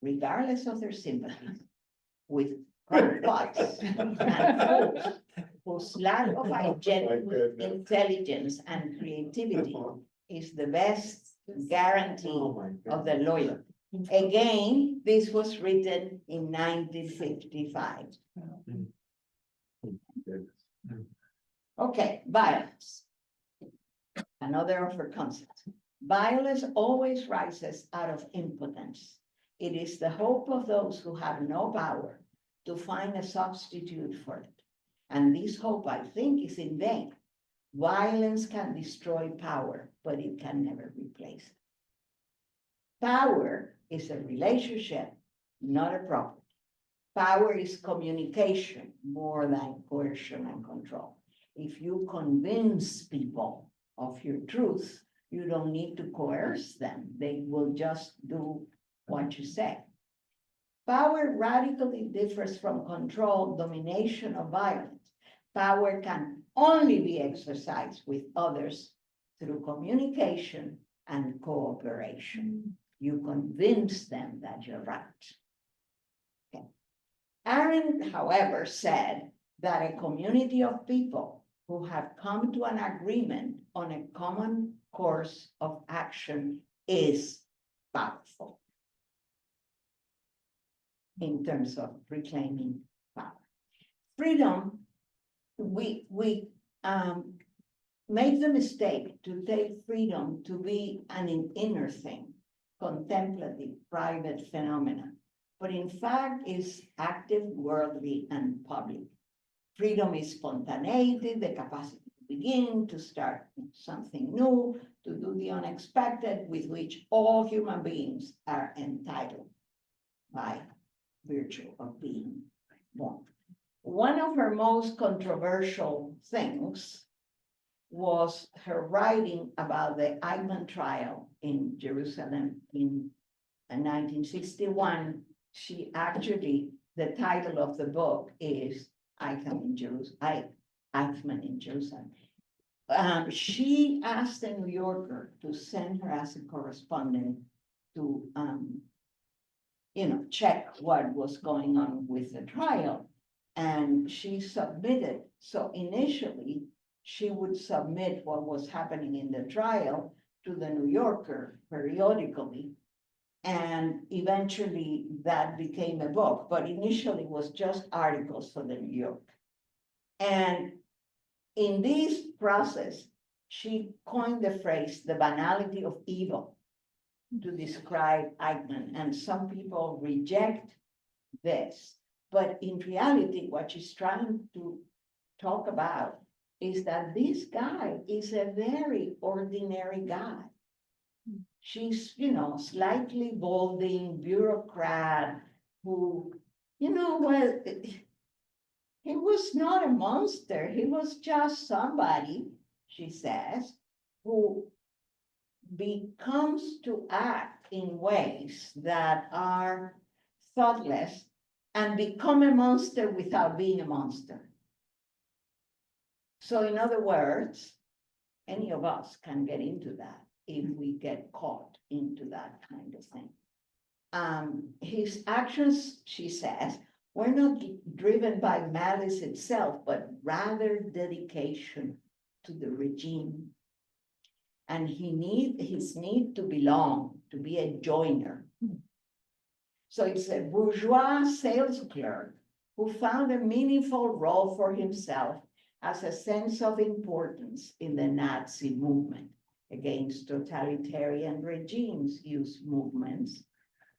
regardless of their sympathies, with crackpots and fools whose lack of genuine intelligence and creativity is the best guarantee Oh, my of goodness. the loyalty. Again, this was written in 1955. Goodness. Okay, violence. Another of her concepts. Violence always rises out of impotence. It is the hope of those who have no power to find a substitute for it. And this hope, I think, is in vain. Violence can destroy power, but it can never replace it. Power is a relationship, not a property. Power is communication more than coercion and control. If you convince people of your truth, you don't need to coerce them. They will just do what you say. Power radically differs from control, domination, or violence. Power can only be exercised with others through communication and cooperation. You convince them that you're right. Okay. Arendt, however, said that a community of people who have come to an agreement on a common course of action is powerful in terms of reclaiming power. Freedom, we make the mistake to take freedom to be an inner thing, contemplative, private phenomena, but in fact is active, worldly, and public. Freedom is spontaneity, the capacity to begin, to start something new, to do the unexpected, with which all human beings are entitled by virtue of being born. One of her most controversial things was her writing about the Eichmann trial in Jerusalem in 1961. She actually, the title of the book is Eichmann in Jerusalem. She asked the New Yorker to send her as a correspondent to check what was going on with the trial. And she submitted, so initially she would submit what was happening in the trial to the New Yorker periodically. And eventually that became a book, but initially it was just articles for the New York. And in this process, she coined the phrase, the banality of evil, to describe Eichmann. And some people reject this. But in reality, what she's trying to talk about is that this guy is a very ordinary guy. She's, slightly balding bureaucrat who, well, he was not a monster. He was just somebody, she says, who becomes to act in ways that are thoughtless and become a monster without being a monster. So in other words, any of us can get into that if we get caught into that kind of thing. His actions, she says, were not driven by malice itself, but rather dedication to the regime. And his need to belong, to be a joiner. So it's a bourgeois sales clerk who found a meaningful role for himself as a sense of importance in the Nazi movement against totalitarian regimes use movements.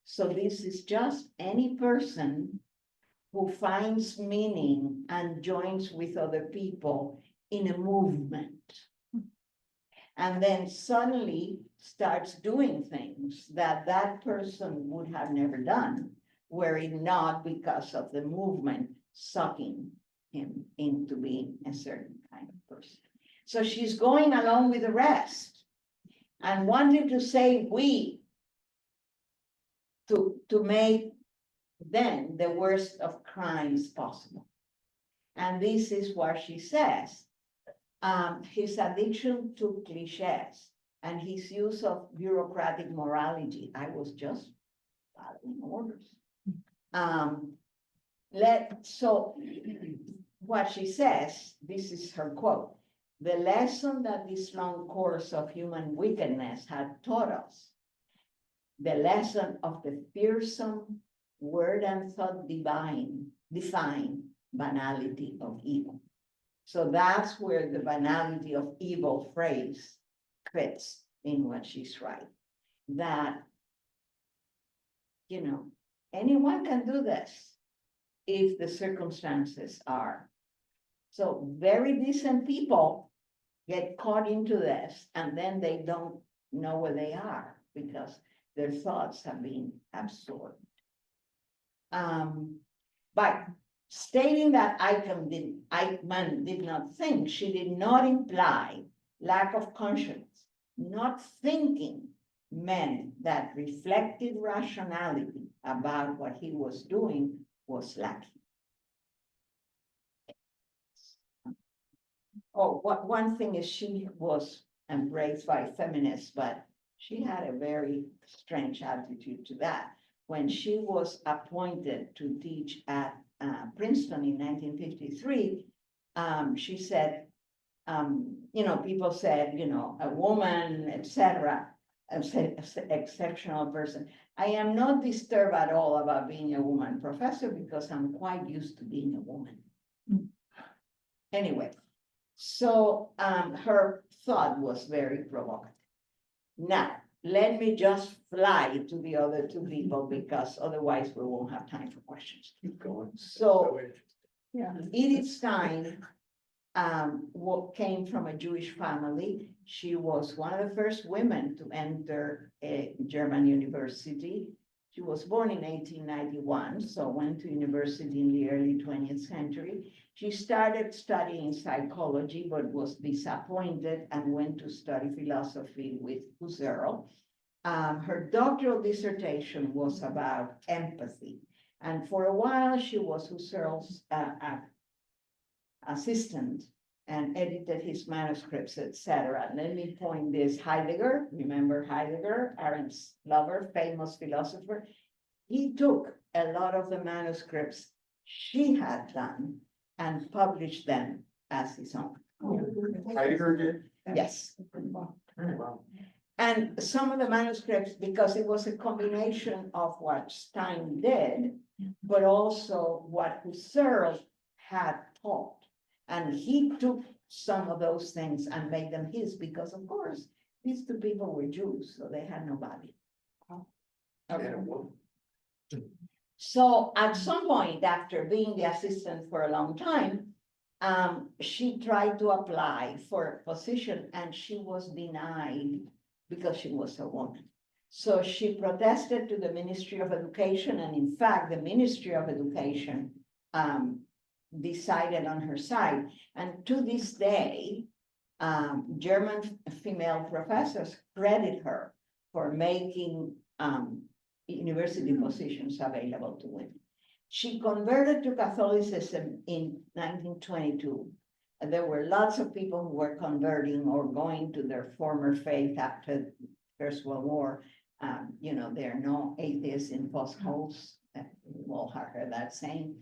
So this is just any person who finds meaning and joins with other people in a movement. And then suddenly starts doing things that that person would have never done, were it not because of the movement sucking him into being a certain kind of person. So she's going along with the rest and wanted to say we to make then the worst of crimes possible. And this is what she says. His addiction to cliches and his use of bureaucratic morality. I was just following orders. So what she says, this is her quote: "The lesson that this long course of human wickedness had taught us, the lesson of the fearsome word and thought define banality of evil." So that's where the banality of evil phrase fits in what she's writing. That, anyone can do this if the circumstances are. So very decent people get caught into this and then they don't know where they are because their thoughts have been absorbed. But stating that Eichmann did not think, she did not imply lack of conscience. Not thinking meant that reflective rationality about what he was doing was lacking. Oh, one thing is she was embraced by feminists, but she had a very strange attitude to that. When she was appointed to teach at Princeton in 1953, she said, people said, a woman, etc., exceptional person. I am not disturbed at all about being a woman professor because I'm quite used to being a woman. Anyway, so her thought was very provocative. Now, let me just fly to the other two people because otherwise we won't have time for questions. Keep going. So, Yeah. Edith Stein came from a Jewish family. She was one of the first women to enter a German university. She was born in 1891, so went to university in the early 20th century. She started studying psychology, but was disappointed and went to study philosophy with Husserl. Her doctoral dissertation was about empathy. And for a while, she was Husserl's assistant and edited his manuscripts, etc. Let me point this: Heidegger, remember Heidegger, Arendt's lover, famous philosopher. He took a lot of the manuscripts she had done and published them as his own. Heidegger did? Yes. Wow. And some of the manuscripts, because it was a combination of what Stein did, but also what Husserl had taught. And he took some of those things and made them his, because of course, these two people were Jews, so they had no value. Okay. So at some point, after being the assistant for a long time, she tried to apply for a position and she was denied because she was a woman. So she protested to the Ministry of Education, and in fact, the Ministry of Education decided on her side. And to this day, German female professors credit her for making university positions available to women. She converted to Catholicism in 1922. And there were lots of people who were converting or going to their former faith after the First World War. There are no atheists in foxholes. We've all heard that saying.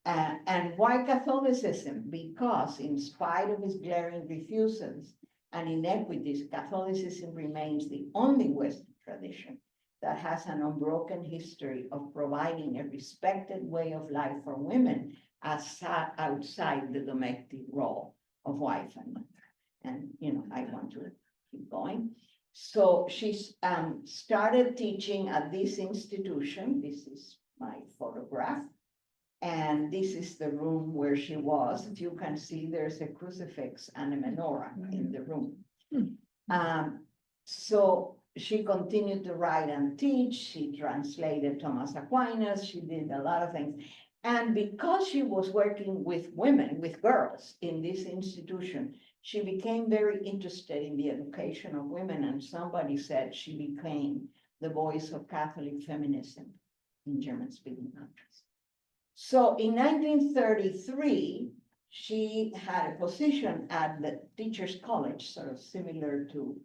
And why Catholicism? Because in spite of its glaring refusals and inequities, Catholicism remains the only Western tradition that has an unbroken history of providing a respected way of life for women outside the domestic role of wife and mother. And, I want to keep going. So she started teaching at this institution. This is my photograph. And this is the room where she was. If you can see, there's a crucifix and a menorah in the room. So she continued to write and teach. She translated Thomas Aquinas. She did a lot of things. And because she was working with women, with girls in this institution, she became very interested in the education of women. And somebody said she became the voice of Catholic feminism in German-speaking countries. So in 1933, she had a position at the Teachers College, sort of similar to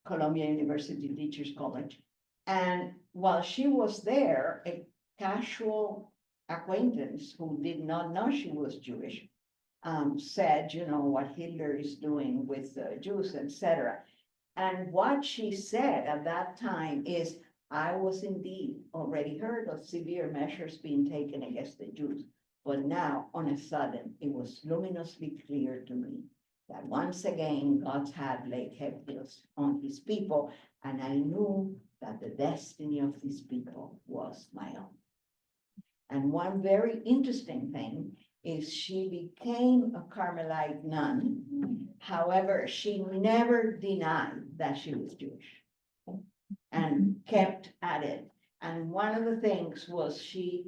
Columbia University Teachers College. And while she was there, a casual acquaintance who did not know she was Jewish said, you know, what Hitler is doing with the Jews, etc. And what she said at that time is, I was indeed already heard of severe measures being taken against the Jews, but now on a sudden it was luminously clear to me that once again God had laid heavy on his people, and I knew that the destiny of these people was my own. And one very interesting thing is she became a Carmelite nun. However, she never denied that she was Jewish and kept at it. And one of the things was she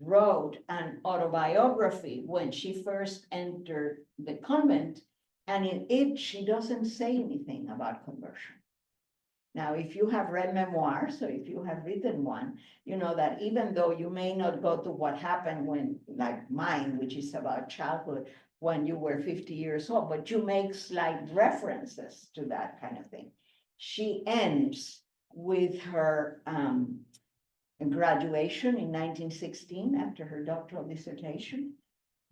wrote an autobiography when she first entered the convent, and in it, she doesn't say anything about conversion. Now, if you have read memoirs, or if you have written one, you know that even though you may not go to what happened when, like mine, which is about childhood, when you were 50 years old, but you make slight references to that kind of thing. She ends with her graduation in 1916 after her doctoral dissertation,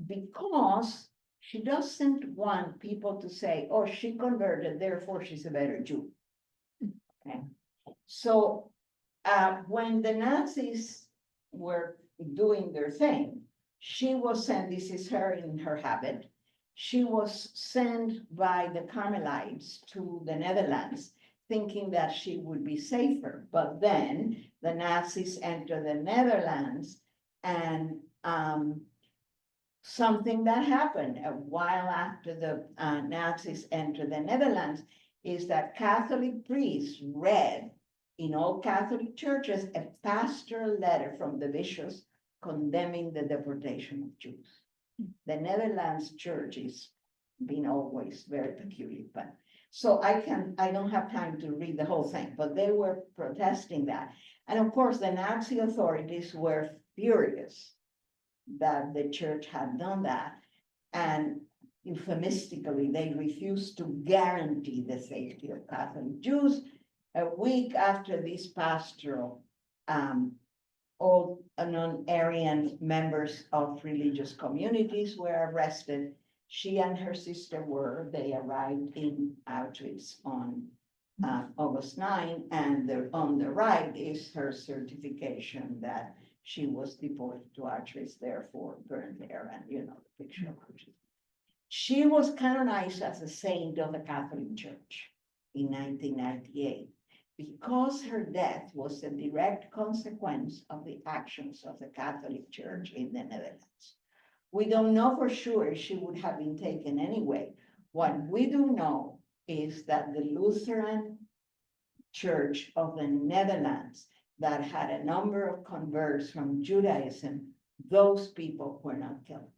because she doesn't want people to say, oh, she converted, therefore she's a better Jew. Okay. So when the Nazis were doing their thing, she was sent, this is her in her habit, she was sent by the Carmelites to the Netherlands, thinking that she would be safer. But then the Nazis entered the Netherlands, and something that happened a while after the Nazis entered the Netherlands is that Catholic priests read in all Catholic churches a pastoral letter from the bishops condemning the deportation of Jews. The Netherlands church has been always very peculiar, but so I don't have time to read the whole thing, but they were protesting that. And of course, the Nazi authorities were furious that the church had done that. And euphemistically, they refused to guarantee the safety of Catholic Jews. A week after this pastoral, all non-Aryan members of religious communities were arrested. She and her sister were, they arrived in Auschwitz on August 9, and on the right is her certification that she was deported to Auschwitz, therefore burned there, and you know the picture of Auschwitz. She was canonized as a saint of the Catholic Church in 1998 because her death was a direct consequence of the actions of the Catholic Church in the Netherlands. We don't know for sure if she would have been taken anyway. What we do know is that the Lutheran Church of the Netherlands that had a number of converts from Judaism, those people were not killed.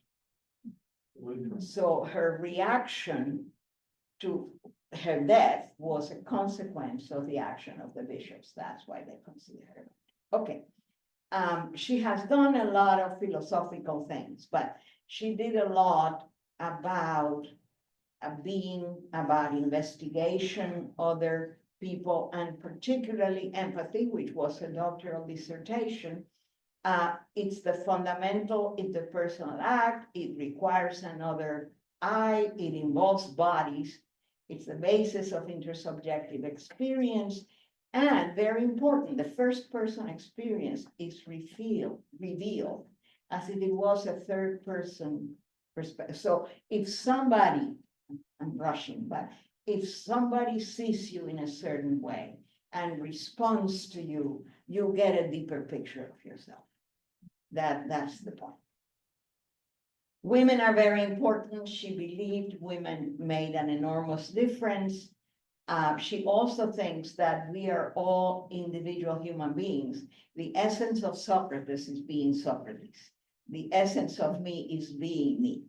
So her reaction to her death was a consequence of the action of the bishops. That's why they consider her. Okay. She has done a lot of philosophical things, but she did a lot about about investigation, other people, and particularly empathy, which was her doctoral dissertation. It's the fundamental interpersonal act. It requires another I. It involves bodies. It's the basis of intersubjective experience. And very important, the first person experience is revealed as if it was a third person perspective. So if somebody, I'm rushing, but if somebody sees you in a certain way and responds to you, you get a deeper picture of yourself. That's the point. Women are very important. She believed women made an enormous difference. She also thinks that we are all individual human beings. The essence of Socrates is being Socrates. The essence of me is being me.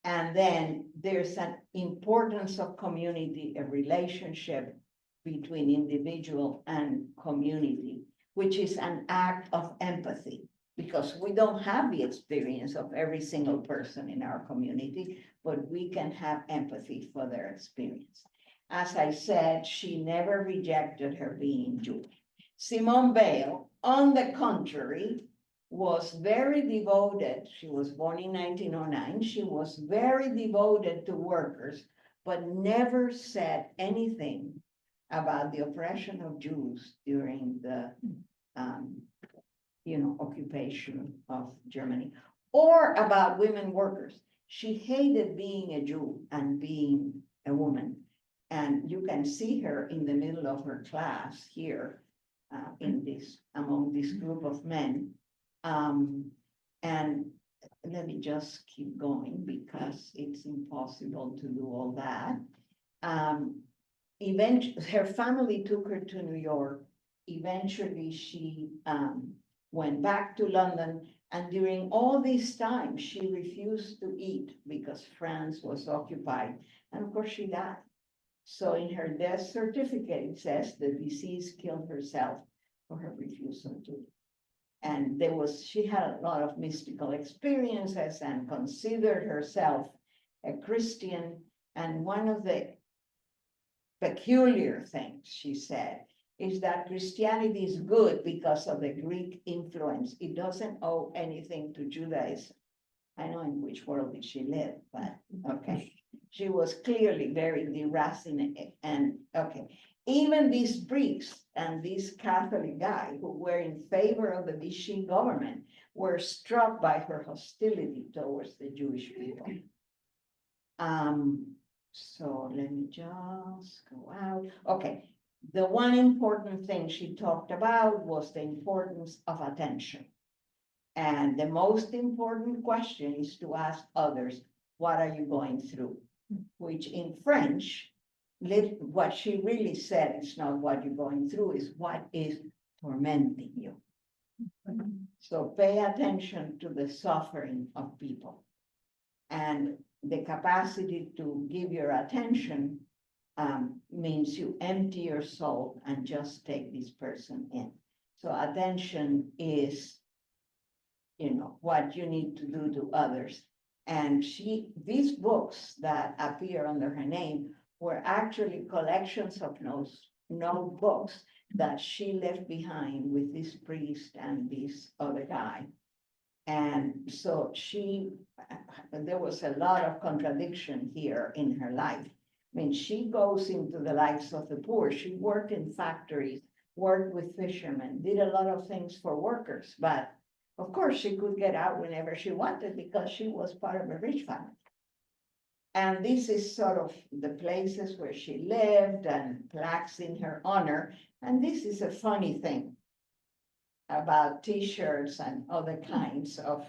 And then there's an importance of community, a relationship between individual and community, which is an act of empathy, because we don't have the experience of every single person in our community, but we can have empathy for their experience. As I said, she never rejected her being Jewish. Simone Weil, on the contrary, was very devoted. She was born in 1909. She was very devoted to workers, but never said anything about the oppression of Jews during the occupation of Germany, or about women workers. She hated being a Jew and being a woman. And you can see her in the middle of her class here among this group of men. And let me just keep going because it's impossible to do all that. Eventually, her family took her to New York. Eventually, she went back to London, and during all this time, she refused to eat because France was occupied, and of course she died. So in her death certificate, it says the deceased killed herself for her refusal to eat. And she had a lot of mystical experiences and considered herself a Christian. And one of the peculiar things she said is that Christianity is good because of the Greek influence. It doesn't owe anything to Judaism. I know in which world did she live, but okay. She was clearly very deracinated, and okay. Even these priests and this Catholic guy who were in favor of the Vichy government were struck by her hostility towards the Jewish people. So let me just go out. Okay. The one important thing she talked about was the importance of attention. And the most important question is to ask others, what are you going through? Which in French, what she really said is not what you're going through, is what is tormenting you. So pay attention to the suffering of people. And the capacity to give your attention means you empty your soul and just take this person in. So attention is, what you need to do to others. And these books that appear under her name were actually collections of notebooks that she left behind with this priest and this other guy. And so there was a lot of contradiction here in her life. I mean, she goes into the lives of the poor. She worked in factories, worked with fishermen, did a lot of things for workers, but of course she could get out whenever she wanted because she was part of a rich family. And this is sort of the places where she lived and plaques in her honor. And this is a funny thing about T-shirts and other kinds of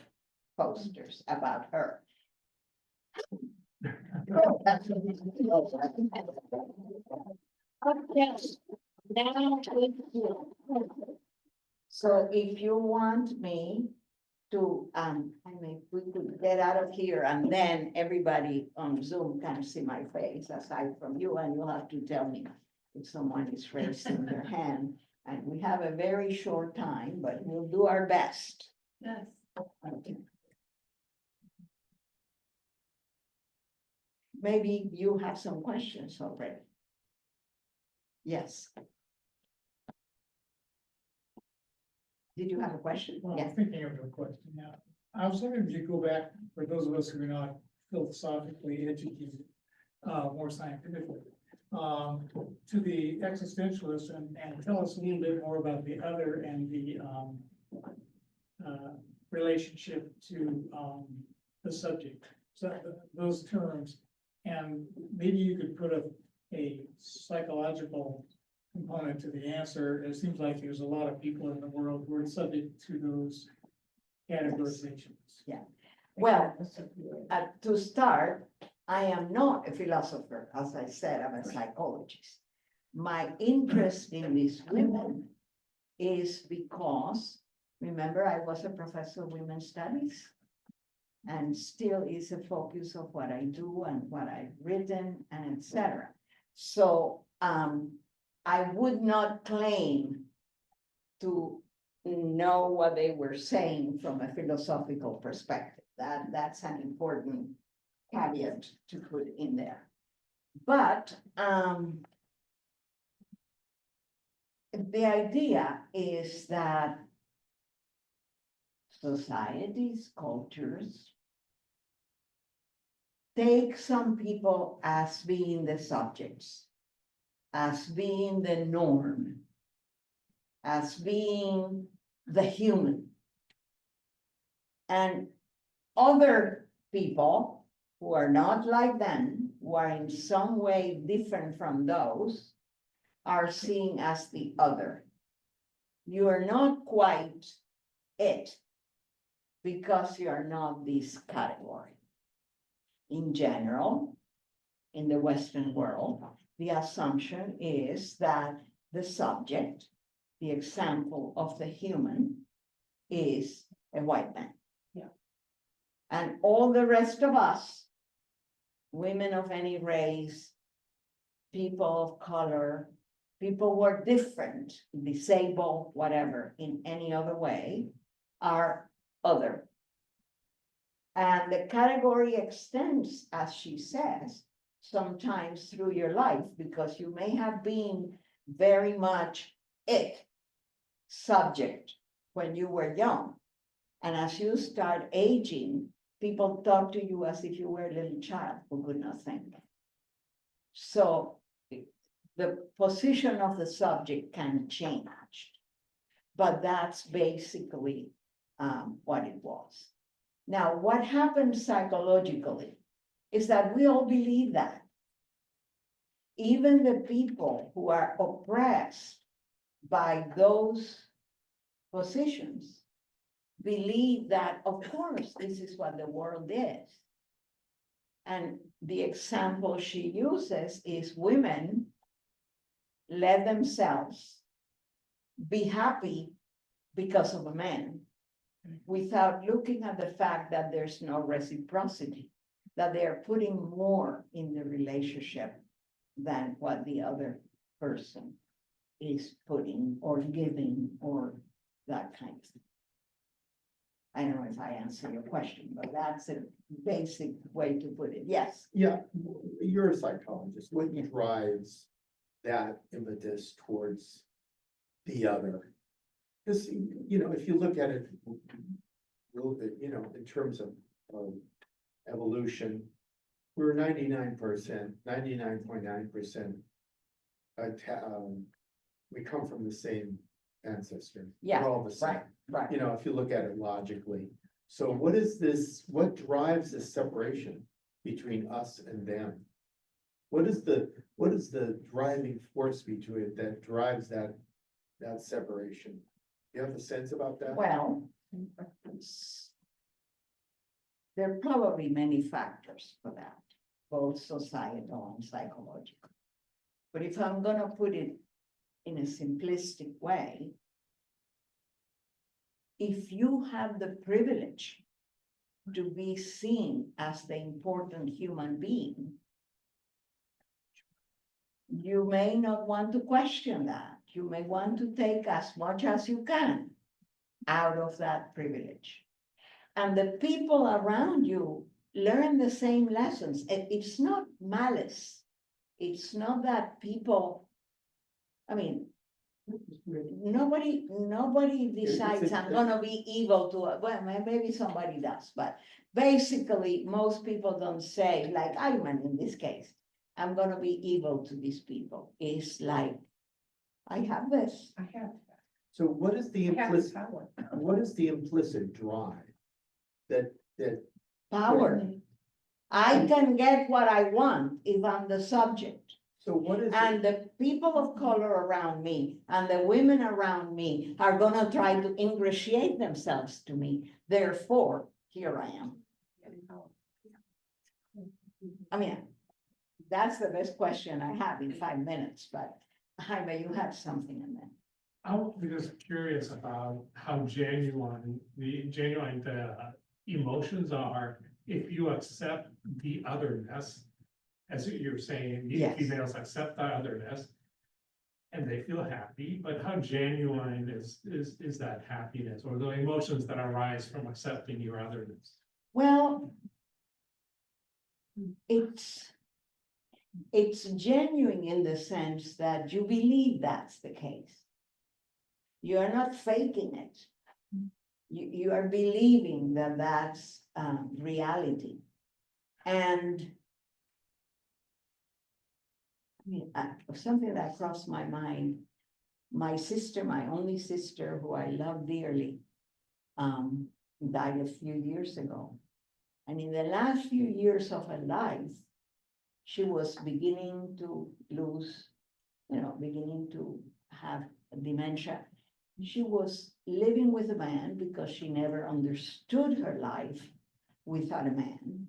posters about her. So if you want me to, we could get out of here and then everybody on Zoom can see my face aside from you, and you'll have to tell me if someone is raising their hand. And we have a very short time, but we'll do our best. Yes. Okay. Maybe you have some questions already. Yes. Did you have a question? Well, Yeah. I'm thinking of a question now. I was wondering if you go back, for those of us who are not philosophically educated, more scientifically, to the existentialist and tell us a little bit more about the other and the relationship to the subject. So those terms, and maybe you could put a psychological component to the answer. It seems like there's a lot of people in the world who are subject to those categorizations. Yeah. Well, to start, I am not a philosopher, as I said, I'm a psychologist. My interest in these women is because, remember, I was a professor of women's studies. And still is a focus of what I do and what I've written and etc. So I would not claim to know what they were saying from a philosophical perspective. That's an important caveat to put in there. But the idea is that societies, cultures, take some people as being the subjects, as being the norm, as being the human. And other people who are not like them, who are in some way different from those, are seen as the other. You are not quite it, because you are not this category. In general, in the Western world, the assumption is that the subject, the example of the human, is a white man. Yeah. And all the rest of us, women of any race, people of color, people who are different, disabled, whatever, in any other way, are other. And the category extends, as she says, sometimes through your life, because you may have been very much it subject when you were young. And as you start aging, people talk to you as if you were a little child who could not think. So the position of the subject can change, but that's basically what it was. Now, what happens psychologically is that we all believe that. Even the people who are oppressed by those positions believe that, of course, this is what the world is. And the example she uses is women let themselves be happy because of a man, without looking at the fact that there's no reciprocity, that they're putting more in the relationship than what the other person is putting or giving or that kind of thing. I don't know if I answer your question, but that's a basic way to put it. Yes. Yeah, you're a psychologist. What Yeah. drives that impetus towards the other? Because, you know, if you look at it a little bit, you know, in terms of evolution, we're 99%, 99.9%. We come from the same ancestor. Yeah, We're all the same. Right. You know, if you look at it logically. So what is this, what drives this separation between us and them? What is the driving force between it that drives that separation? You have a sense about that? Well, there are probably many factors for that, both societal and psychological. But if I'm gonna put it in a simplistic way, if you have the privilege to be seen as the important human being, you may not want to question that. You may want to take as much as you can out of that privilege. And the people around you learn the same lessons. It's not malice. It's not that people, I mean, nobody decides I'm gonna be evil to, well, maybe somebody does, but basically, most people don't say, like Ayman in this case, I'm gonna be evil to these people. It's like, I have this. I have. So what is the implicit drive that Power. I can get what I want if I'm the subject. so what is And the people of color around me and the women around me are gonna try to ingratiate themselves to me. Therefore, here I am. I mean, that's the best question I have in 5 minutes, but Jaime, you have something in there. I'm just curious about how genuine the emotions are if you accept the otherness. As you're saying, the Yes. females accept the otherness. And they feel happy, but how genuine is that happiness or the emotions that arise from accepting your otherness? Well, it's genuine in the sense that you believe that's the case. You are not faking it. You are believing that that's reality. And I mean, something that crossed my mind, my sister, my only sister, who I love dearly, died a few years ago. And in the last few years of her life, she was beginning to lose, beginning to have dementia. She was living with a man because she never understood her life without a man.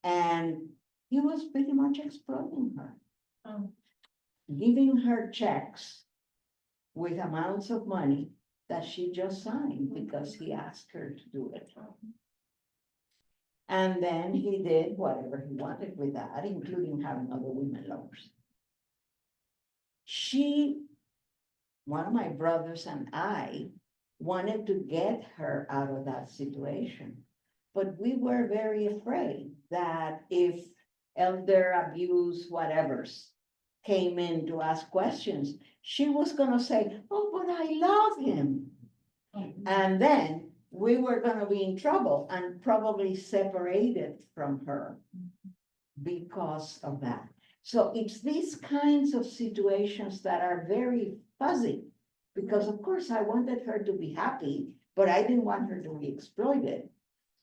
And he was pretty much exploiting her, giving her checks with amounts of money that she just signed because he asked her to do it. And then he did whatever he wanted with that, including having other women lovers. One of my brothers and I wanted to get her out of that situation. But we were very afraid that if elder abuse, whatever's, came in to ask questions, she was gonna say, oh, but I love him. And then we were gonna be in trouble and probably separated from her because of that. So it's these kinds of situations that are very fuzzy, because of course I wanted her to be happy, but I didn't want her to be exploited.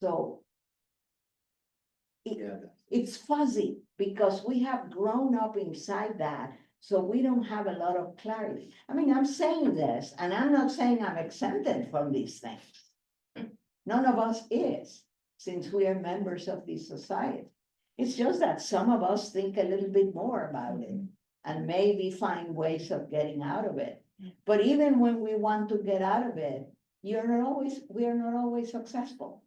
So Yeah, it's fuzzy because we have grown up inside that, so we don't have a lot of clarity. I mean, I'm saying this, and I'm not saying I'm exempted from these things. None of us is, since we are members of this society. It's just that some of us think a little bit more about it and maybe find ways of getting out of it. But even when we want to get out of it, we are not always successful.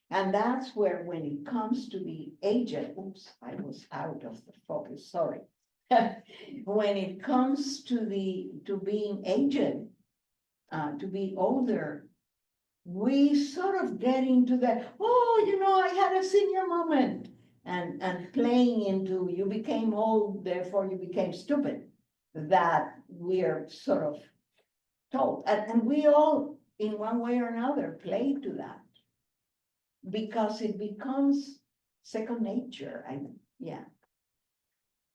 And that's where, when it comes to the aged, oops, I was out of the focus, sorry. When it comes to being aged, to be older, we sort of get into that, oh, I had a senior moment, and playing into, you became old, therefore you became stupid, that we're sort of told. And we all, in one way or another, play to that, because it becomes second nature.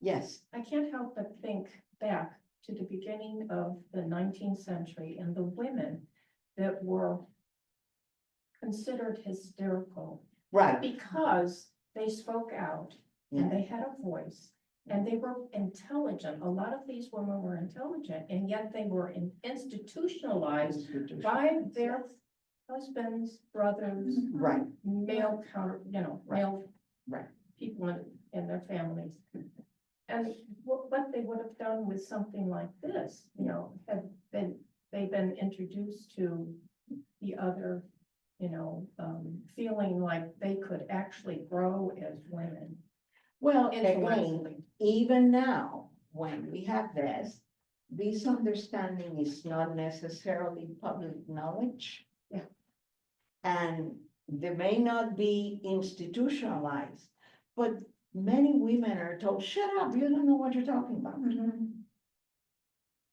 Yes. I can't help but think back to the beginning of the 19th century and the women that were considered hysterical Right. because they spoke out and they had a voice and they were intelligent. A lot of these women were intelligent, and yet they were institutionalized by their husbands, brothers, Right. male counter, male Right. people in their families. And what they would have done with something like this, they've been introduced to the other, feeling like they could actually grow as women. Well, again, Intellectually. even now, when we have this understanding is not necessarily public knowledge. Yeah. And they may not be institutionalized, but many women are told, shut up, you don't know what you're talking about.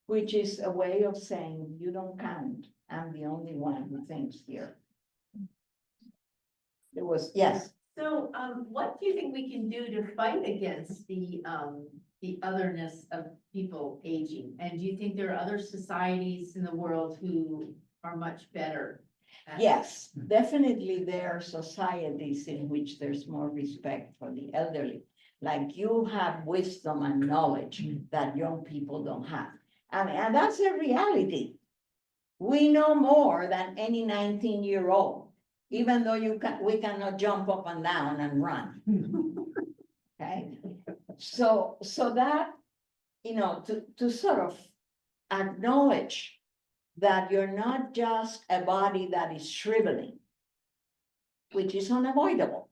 Which is a way of saying, you don't count, I'm the only one who thinks here. It was, yes. So, what do you think we can do to fight against the otherness of people aging? And do you think there are other societies in the world who are much better? Yes, definitely there are societies in which there's more respect for the elderly. Like you have wisdom and knowledge that young people don't have. And that's a reality. We know more than any 19-year-old. even though we cannot jump up and down and run. Okay, so that, to sort of acknowledge that you're not just a body that is shriveling, which is unavoidable.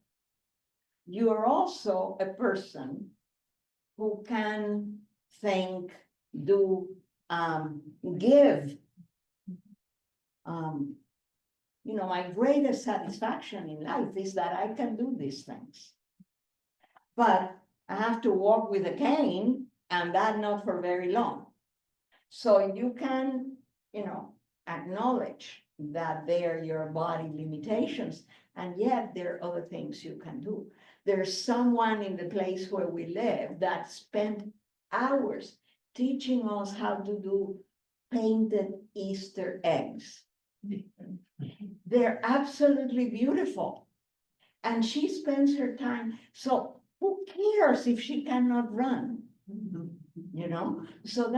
You are also a person who can think, do, give. My greatest satisfaction in life is that I can do these things. But I have to walk with a cane, and that not for very long. So you can, acknowledge that they're your body limitations, and yet there are other things you can do. There's someone in the place where we live that spent hours teaching us how to do painted Easter eggs. They're absolutely beautiful. And she spends her time, so who cares if she cannot run? So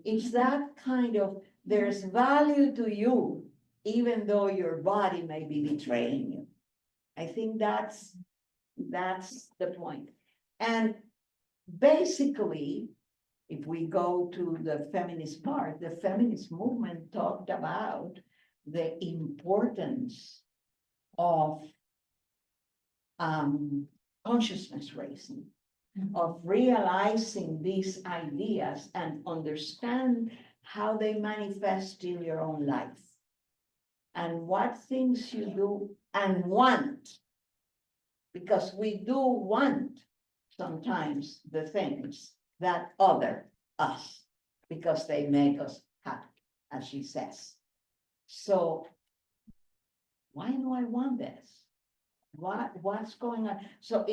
it's that kind of, there's value to you, even though your body may be betraying you. I think that's the point. And basically, if we go to the feminist part, the feminist movement talked about the importance of consciousness raising, of realizing these ideas and understand how they manifest in your own life, and what things you do and want, because we do want sometimes the things that other us, because they make us happy, as she says. So why do I want this? What's going on? So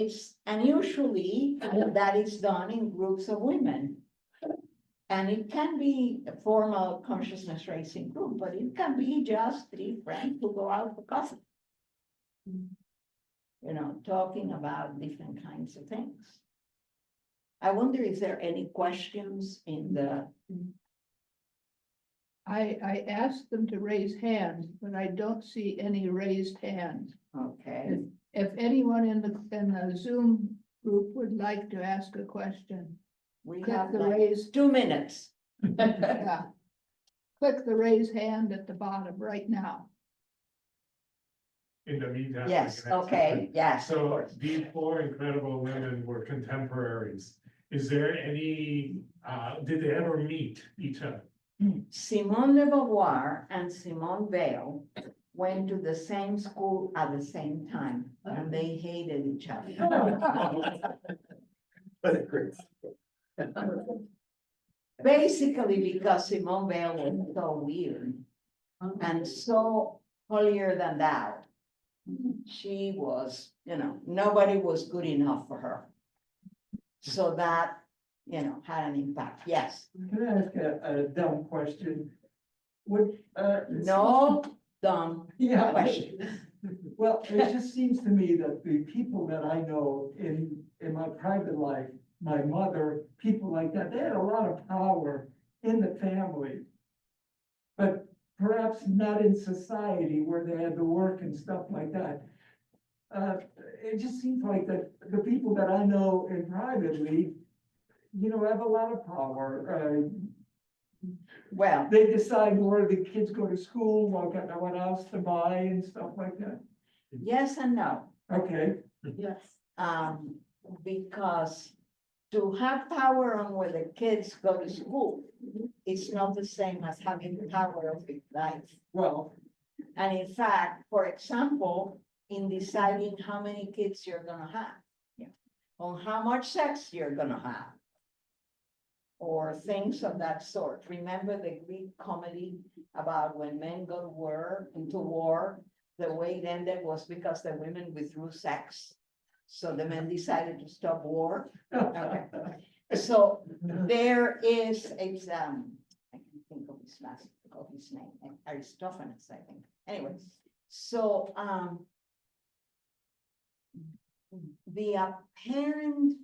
and usually that is done in groups of women. And it can be a formal consciousness raising group, but it can be just 3 friends who go out for coffee. Talking about different kinds of things. I wonder if there are any questions in the. I asked them to raise hands, but I don't see any raised hands. Okay, If anyone in the Zoom group would like to ask a question, we click have the like raise, 2 minutes. yeah. Click the raise hand at the bottom right now. In the meantime. I Yes, can ask okay, yes. of So course. these 4 incredible women were contemporaries. Is there any, did they ever meet each other? Simone de Beauvoir and Simone Weil went to the same school at the same time, and they hated each other. But a great. Basically because Simone Weil was so weird and so holier than thou. She was, nobody was good enough for her. So that, had an impact. Yes, Can I ask a dumb question? Would, no dumb yeah, question. well, it just seems to me that the people that I know in my private life, my mother, people like that, they had a lot of power in the family. But perhaps not in society where they had to work and stuff like that. It just seems like that the people that I know in privately, have a lot of power. Well, They decide where the kids go to school, what else to buy and stuff like that. yes and no. Okay, Yes. Because to have power on where the kids go to school, it's not the same as having power of life. well, And in fact, for example, in deciding how many kids you're gonna have. Yeah. Or how much sex you're gonna have. Or things of that sort. Remember the Greek comedy about when men go into war, the way it ended was because the women withdrew sex. So the men decided to stop war. Okay. So there is, I can think of his name, Aristophanes, I think. Anyway, so the apparent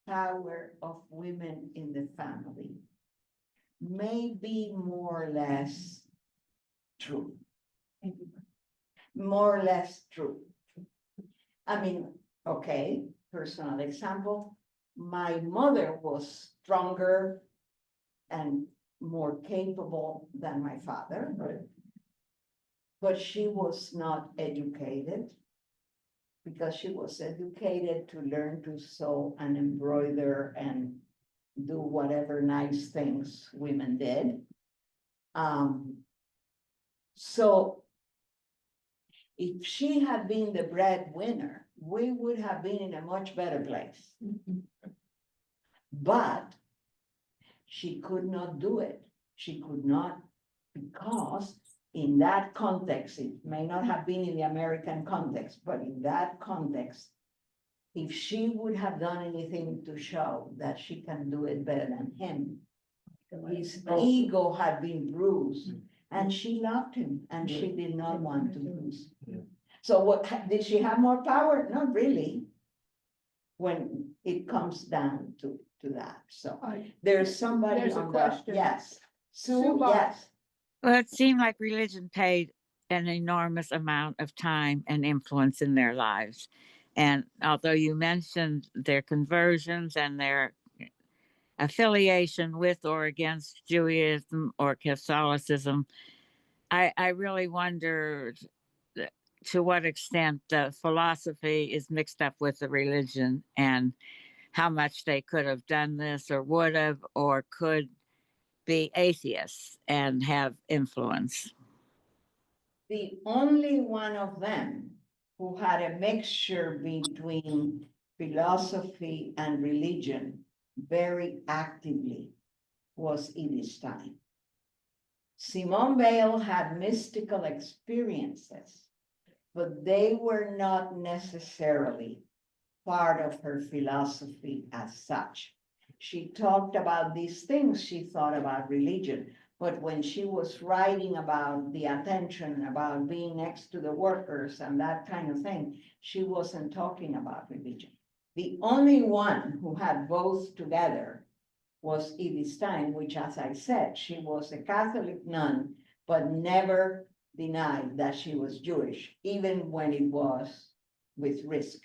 power of women in the family may be more or less true. more or less true. I mean, okay, personal example, my mother was stronger and more capable than my father. Right. But she was not educated, because she was educated to learn to sew and embroider and do whatever nice things women did. So if she had been the breadwinner, we would have been in a much better place. But she could not do it. She could not, because in that context, it may not have been in the American context, but in that context, if she would have done anything to show that she can do it better than him, his ego had been bruised, and she loved him, and she did not want to bruise. Yeah. So what, did she have more power? Not really, when it comes down to that. So there's somebody There's a on the, question. yes. Sue Sue, Bob. yes. Well, it seemed like religion paid an enormous amount of time and influence in their lives. And although you mentioned their conversions and their affiliation with or against Judaism or Catholicism, I really wondered to what extent the philosophy is mixed up with the religion, and how much they could have done this or would have or could be atheists and have influence. The only one of them who had a mixture between philosophy and religion very actively was Edith Stein. Simone Weil had mystical experiences, but they were not necessarily part of her philosophy as such. She talked about these things, she thought about religion, but when she was writing about the attention, about being next to the workers and that kind of thing, she wasn't talking about religion. The only one who had both together was Edith Stein, which, as I said, she was a Catholic nun, but never denied that she was Jewish, even when it was with risk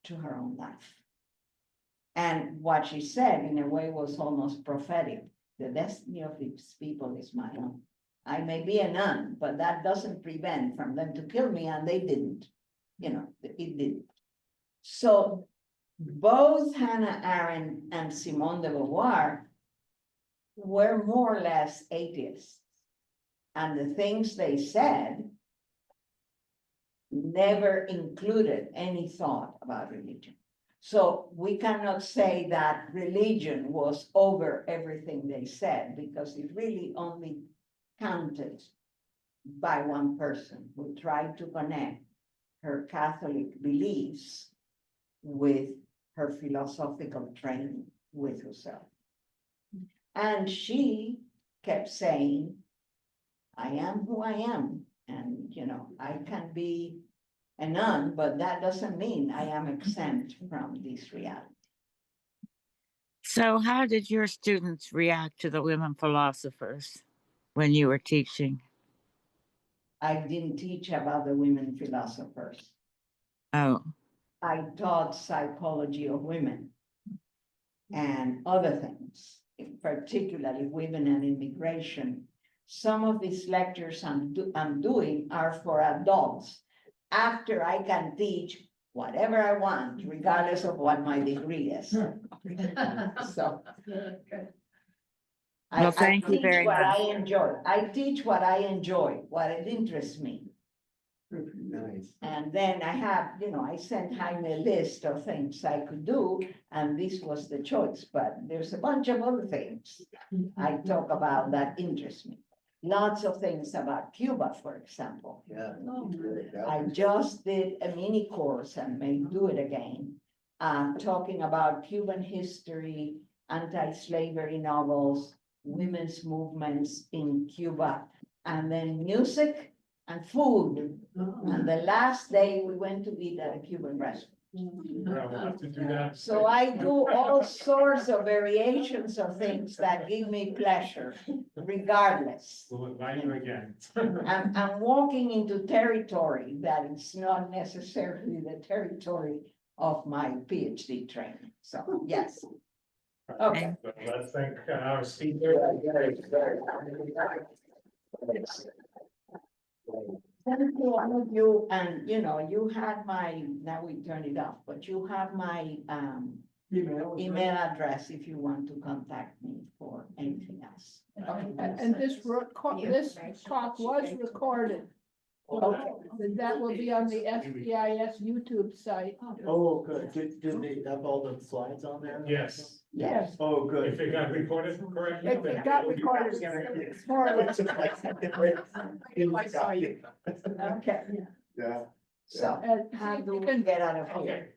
to her own life. And what she said, in a way, was almost prophetic. The destiny of these people is my own. I may be a nun, but that doesn't prevent from them to kill me, and they didn't. You know, it didn't. So both Hannah Arendt and Simone de Beauvoir were more or less atheists. And the things they said never included any thought about religion. So we cannot say that religion was over everything they said, because it really only counted by one person who tried to connect her Catholic beliefs with her philosophical training with herself. And she kept saying, I am who I am. And, you know, I can be a nun, but that doesn't mean I am exempt from this reality. So, how did your students react to the women philosophers when you were teaching? I didn't teach about the women philosophers. Oh, I taught psychology of women and other things, particularly women and immigration. Some of these lectures I'm doing are for adults, after I can teach whatever I want, regardless of what my degree is. So well, thank you teach very what much. I enjoy. I teach what I enjoy, what it interests me. Nice. And then I have, you know, I sent Jaime a list of things I could do, and this was the choice, but there's a bunch of other things I talk about that interest me. Lots of things about Cuba, for example. Yeah. I just did a mini course and may do it again, talking about Cuban history, anti-slavery novels, women's movements in Cuba, and then music and food. And the last day we went to eat at a Cuban restaurant. We'll have to do that. So I do all sorts of variations of things that give me pleasure regardless. We'll invite you again. I'm walking into territory that is not necessarily the territory of my PhD training, so, yes. Okay. Let's thank our speaker. Thank you, all of you, and you know, you had my, now we turn it off, but you have my email address if you want to contact me for anything else. And this this talk was recorded. Okay. And that will be on the SDIS YouTube site. Oh, good. Did they have all the slides on there? Yes, Yes. Oh, good. if it got recorded correctly. If it got recorded. Okay, Yeah. so And how do you we can get out of Okay. here?